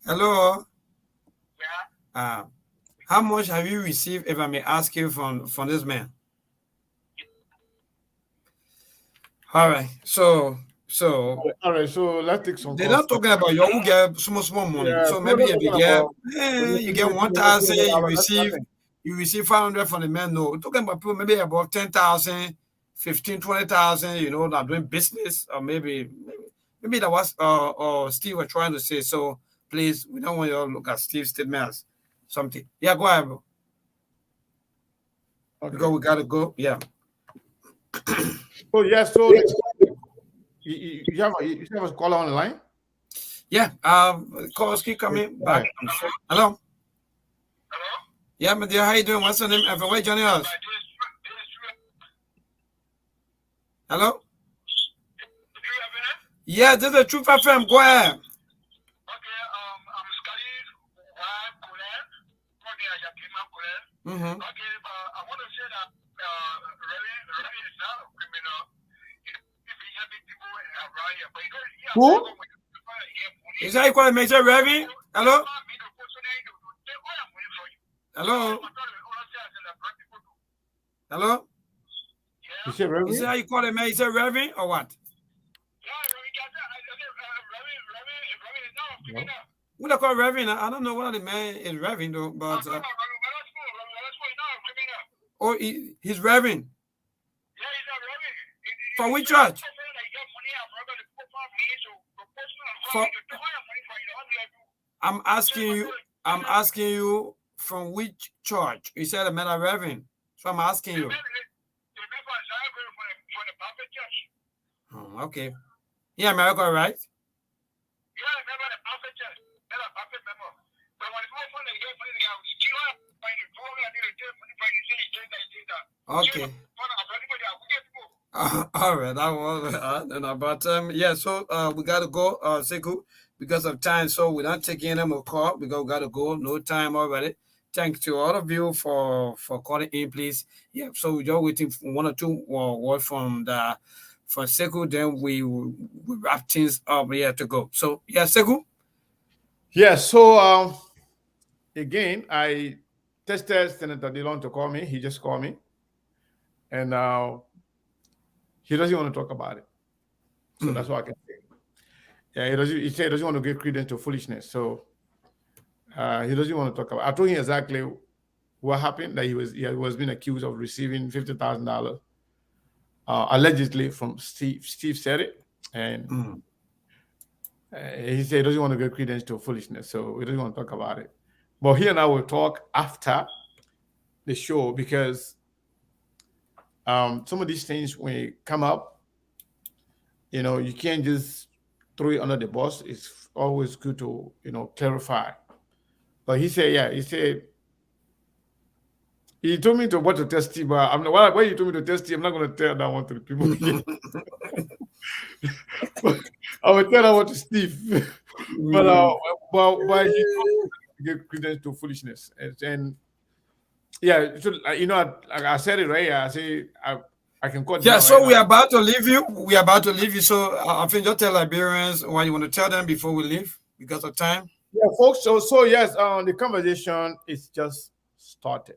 Hello? Yeah. How much have you received, if I may ask you, from this man? All right. So let's take some. They're not talking about you who get small money. Yeah, so maybe if you get 1,000, you receive 500 from the man. No, we're talking about people maybe about 10,000, 15, 20,000. You know, that doing business, or maybe that was or Steve was trying to say. So please, we don't want you to look at Steve's statement as something. Yeah, go ahead, bro. Okay. Because we gotta go. Yeah. Oh yeah. So you have a caller on the line. Yeah. Calls keep coming back. Sure. Hello. Hello. Yeah, my dear. How you doing? What's your name? And from where joining us? Hello. Yeah, this is Truth FM. Go ahead. Okay. I'm Scarlett. Okay. I want to say that Ravi is not a criminal. If he helping people around here, but Who? Is that you call me, Mr. Ravi? Hello? Hello? Hello? You say Ravi? Is that how you call him, man? Is it Ravi or what? No. Who they call Ravi? I don't know what the man is Ravi though, but oh, he's Ravi. For which church? I'm asking you from which church? You said a man of Reverend. So I'm asking you. Oh, okay. Yeah, America, right? Okay. All right, that was but yeah. So we gotta go, Sekou, because of time. So we're not taking any more call because we gotta go. No time already. Thanks to all of you for calling in, please. Yeah. So we're just waiting for one or two words from Sekou. Then we wrap things up here to go. So yeah, Sekou. Yeah. So again, I tested Senator Dillon to call me. He just called me, and he doesn't want to talk about it. So that's what I can say. Yeah, he said he doesn't want to give credence to foolishness. So he doesn't want to talk about it. I told him exactly what happened, that he was being accused of receiving $50,000 allegedly from Steve. Steve said it, and he said he doesn't want to give credence to foolishness. So he doesn't want to talk about it. But he and I will talk after the show, because some of these things, when they come up, you know, you can't just throw it under the bus. It's always good to, you know, clarify. But he said, he told me what to test Steve, but I'm not. Why he told me to test Steve, I'm not going to tell that one to the people. I will tell that one to Steve. but he give credence to foolishness, and yeah. So you know, like I said it right. I say I can call. Yeah, so we are about to leave you. We are about to leave you. So I think just tell Liberians what you want to tell them before we leave because of time. Yeah, folks. So yes, the conversation is just started.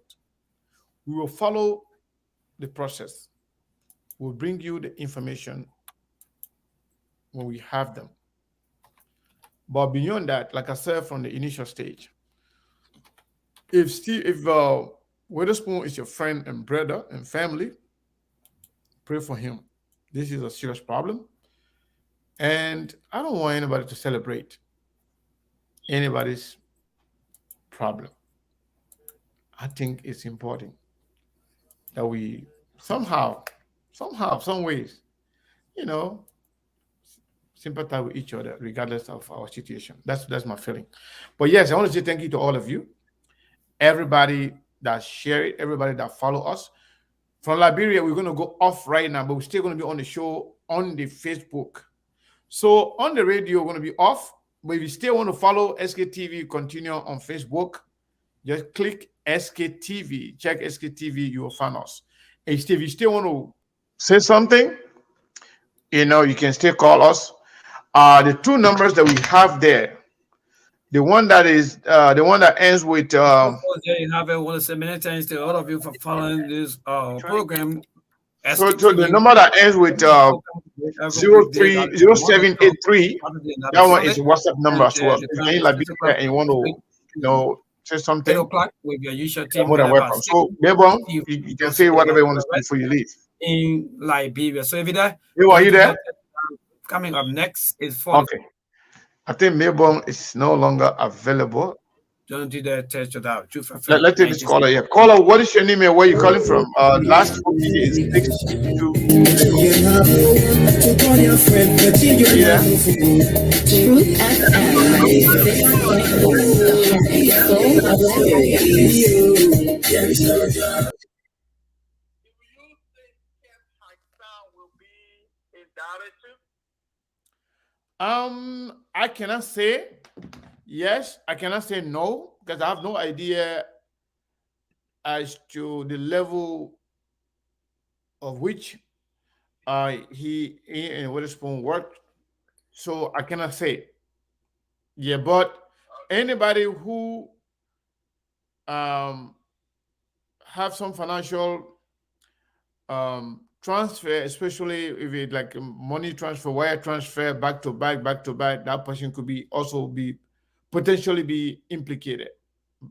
We will follow the process. We'll bring you the information when we have them. But beyond that, like I said from the initial stage, if Witherspoon is your friend and brother and family, pray for him. This is a serious problem. And I don't want anybody to celebrate anybody's problem. I think it's important that we somehow, some ways, sympathize with each other regardless of our situation. That's my feeling. But yes, I want to say thank you to all of you, everybody that share it, everybody that follow us. From Liberia, we're going to go off right now, but we're still going to be on the show on the Facebook. So on the radio, we're going to be off. But if you still want to follow SKTV, continue on Facebook. Just click SKTV. Check SKTV, you will find us. Hey, Steve, you still want to say something? You can still call us. The two numbers that we have there, the one that ends with There you have it. I want to say many thanks to all of you for following this program. So the number that ends with 0783, that one is a WhatsApp number as well. If you're in Liberia and you want to say something, 8 o'clock with your usual team. more than welcome. So Mabon, you can say whatever you want to say before you leave. In Liberia. So if you're there, are you there? Coming up next is for okay. I think Mabon is no longer available. Don't do that. Test it out. Let's take this caller here. Caller, what is your name and where are you calling from? Last 4 is 622. Yeah. Truth FM 96.1. I cannot say yes. I cannot say no because I have no idea as to the level of which he and Witherspoon worked. So I cannot say. Yeah, but anybody who have some financial transfer, especially if it like money transfer, wire transfer, back to back, that person could be potentially be implicated.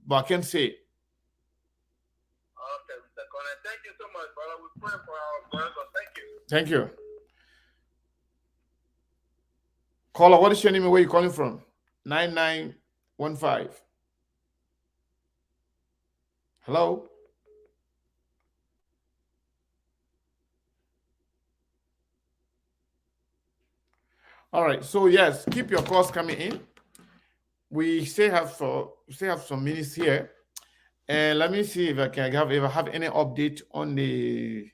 But I can't say. Okay, Mr. Connor. Thank you so much, brother. We pray for our brother. Thank you. Thank you. Caller, what is your name and where are you calling from? 9915. Hello? All right. So yes, keep your calls coming in. We still have some minutes here, and let me see if I can have any update on the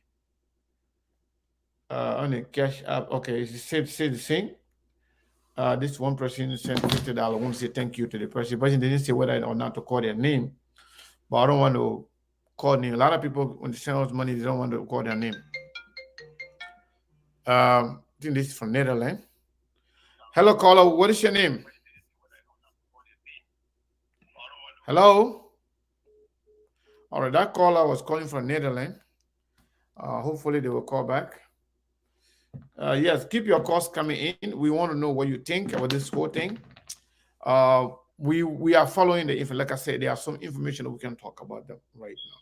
cash app. Okay, it's say the same. This one person sent $50. I want to say thank you to the person. The person didn't say whether or not to call their name, but I don't want to call name. A lot of people when they send us money, they don't want to call their name. I think this is from Netherlands. Hello, caller. What is your name? Hello? All right, that caller was calling from Netherlands. Hopefully they will call back. Yes, keep your calls coming in. We want to know what you think about this whole thing. We are following the info. Like I said, there are some information that we can talk about them right now.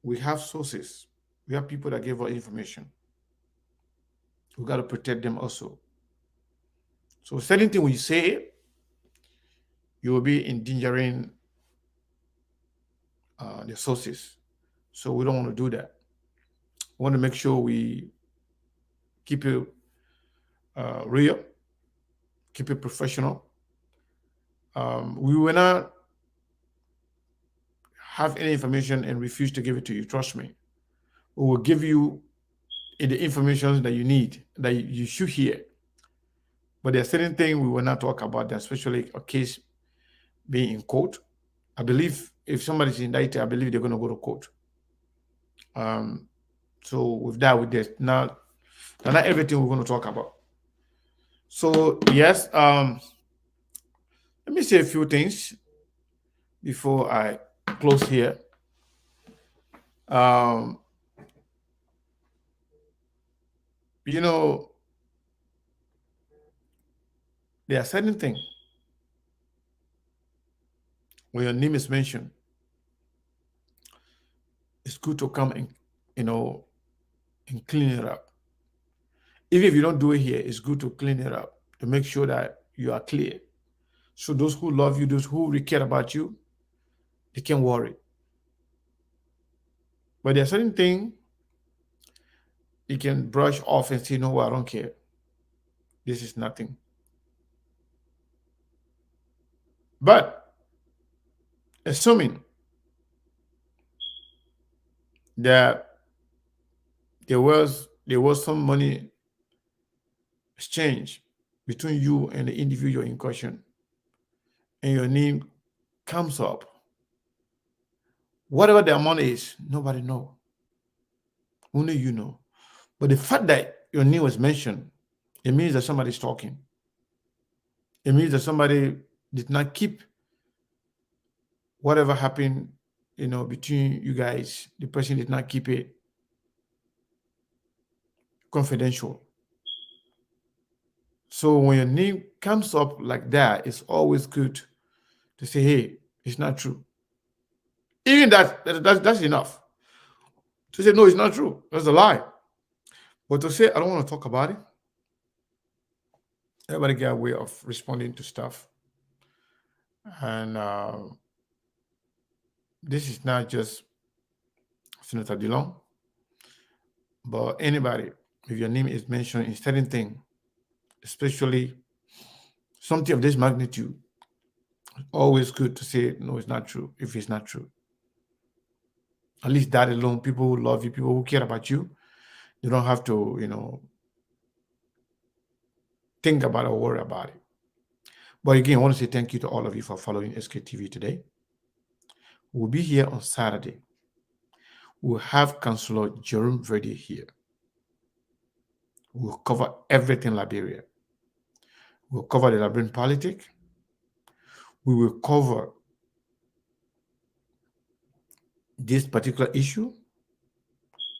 We have sources. We have people that give us information. We got to protect them also. So certain thing when you say, you will be endangering the sources. So we don't want to do that. We want to make sure we keep it real, keep it professional. We will not have any information and refuse to give it to you. Trust me. We will give you the information that you need, that you should hear. But there are certain things we will not talk about, especially a case being in court. I believe if somebody's indicted, I believe they're going to go to court. So with that, with this, now not everything we're going to talk about. So yes, let me say a few things before I close here. You know, there are certain things when your name is mentioned, it's good to come and, and clean it up. Even if you don't do it here, it's good to clean it up to make sure that you are clear. So those who love you, those who really care about you, they can't worry. But there are certain things you can brush off and say, no, I don't care. This is nothing. But assuming that there was some money exchange between you and the individual in question, and your name comes up, whatever the amount is, nobody knows. Only you know. But the fact that your name was mentioned, it means that somebody's talking. It means that somebody did not keep whatever happened, between you guys. The person did not keep it confidential. So when your name comes up like that, it's always good to say, hey, it's not true. Even that's enough. To say, no, it's not true. That's a lie. But to say, I don't want to talk about it, everybody got a way of responding to stuff. And this is not just Senator Dillon, but anybody, if your name is mentioned in certain thing, especially something of this magnitude, it's always good to say, no, it's not true, if it's not true. At least that alone, people who love you, people who care about you, you don't have to, think about it or worry about it. But again, I want to say thank you to all of you for following SKTV today. We'll be here on Saturday. We'll have Councillor Jerome Verdi here. We'll cover everything Liberia. We'll cover the Liberian politics. We will cover this particular issue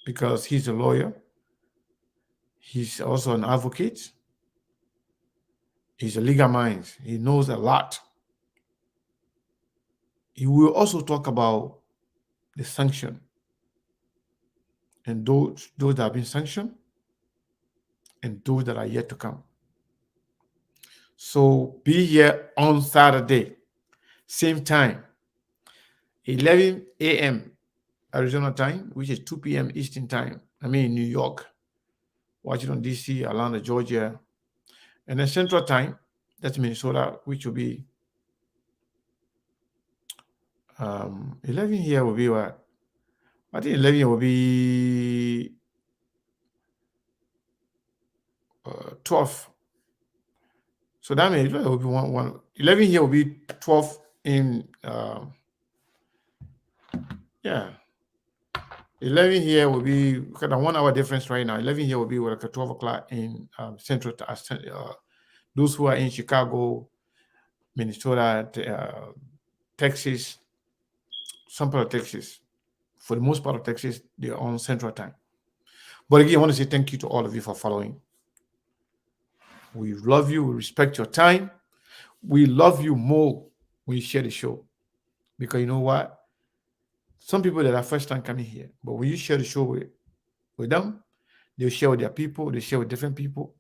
because he's a lawyer. He's also an advocate. He's a legal mind. He knows a lot. He will also talk about the sanction and those that have been sanctioned and those that are yet to come. So be here on Saturday, same time, 11 a.m. Arizona time, which is 2 p.m. Eastern time. I mean, New York, Washington, D.C., Atlanta, Georgia. And then Central time, that's Minnesota, which will be 11 here will be what? I think 11 here will be 12. So that means it will be 11 here will be 12 in 11 here will be kind of 1 hour difference right now. 11 here will be like 12 o'clock in Central. Those who are in Chicago, Minnesota, Texas, some part of Texas, for the most part of Texas, they're on Central time. But again, I want to say thank you to all of you for following. We love you. We respect your time. We love you more when you share the show. Because you know what? Some people that are first time coming here, but when you share the show with them, they'll share with their people, they share with different people.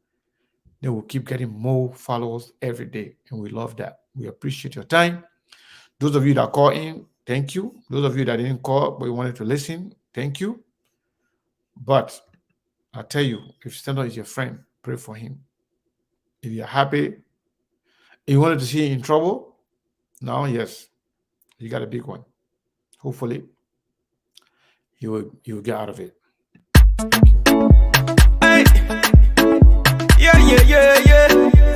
They will keep getting more followers every day. And we love that. We appreciate your time. Those of you that call in, thank you. Those of you that didn't call, but you wanted to listen, thank you. But I tell you, if Staton is your friend, pray for him. If you're happy, if you wanted to see him in trouble, now, yes, you got a big one. Hopefully, you will get out of it. Thank you. Hey. Yeah.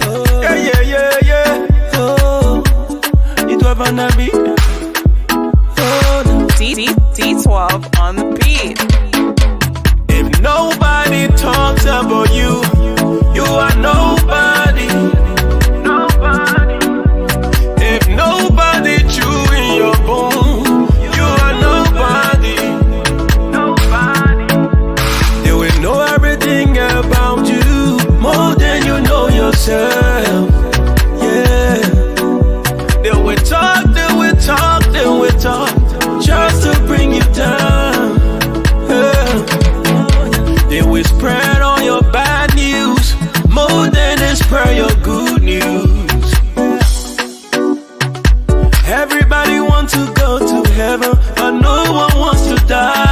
Oh. Yeah. Oh. It was gonna be. Oh. D12 on the beat. If nobody talks about you, you are nobody. If nobody chewing your bone, you are nobody. They will know everything about you more than you know yourself. Yeah. They will talk, they will talk, they will talk, just to bring you down. Yeah. They will spread all your bad news more than they spread your good news. Everybody wants to go to heaven, but no one wants to die.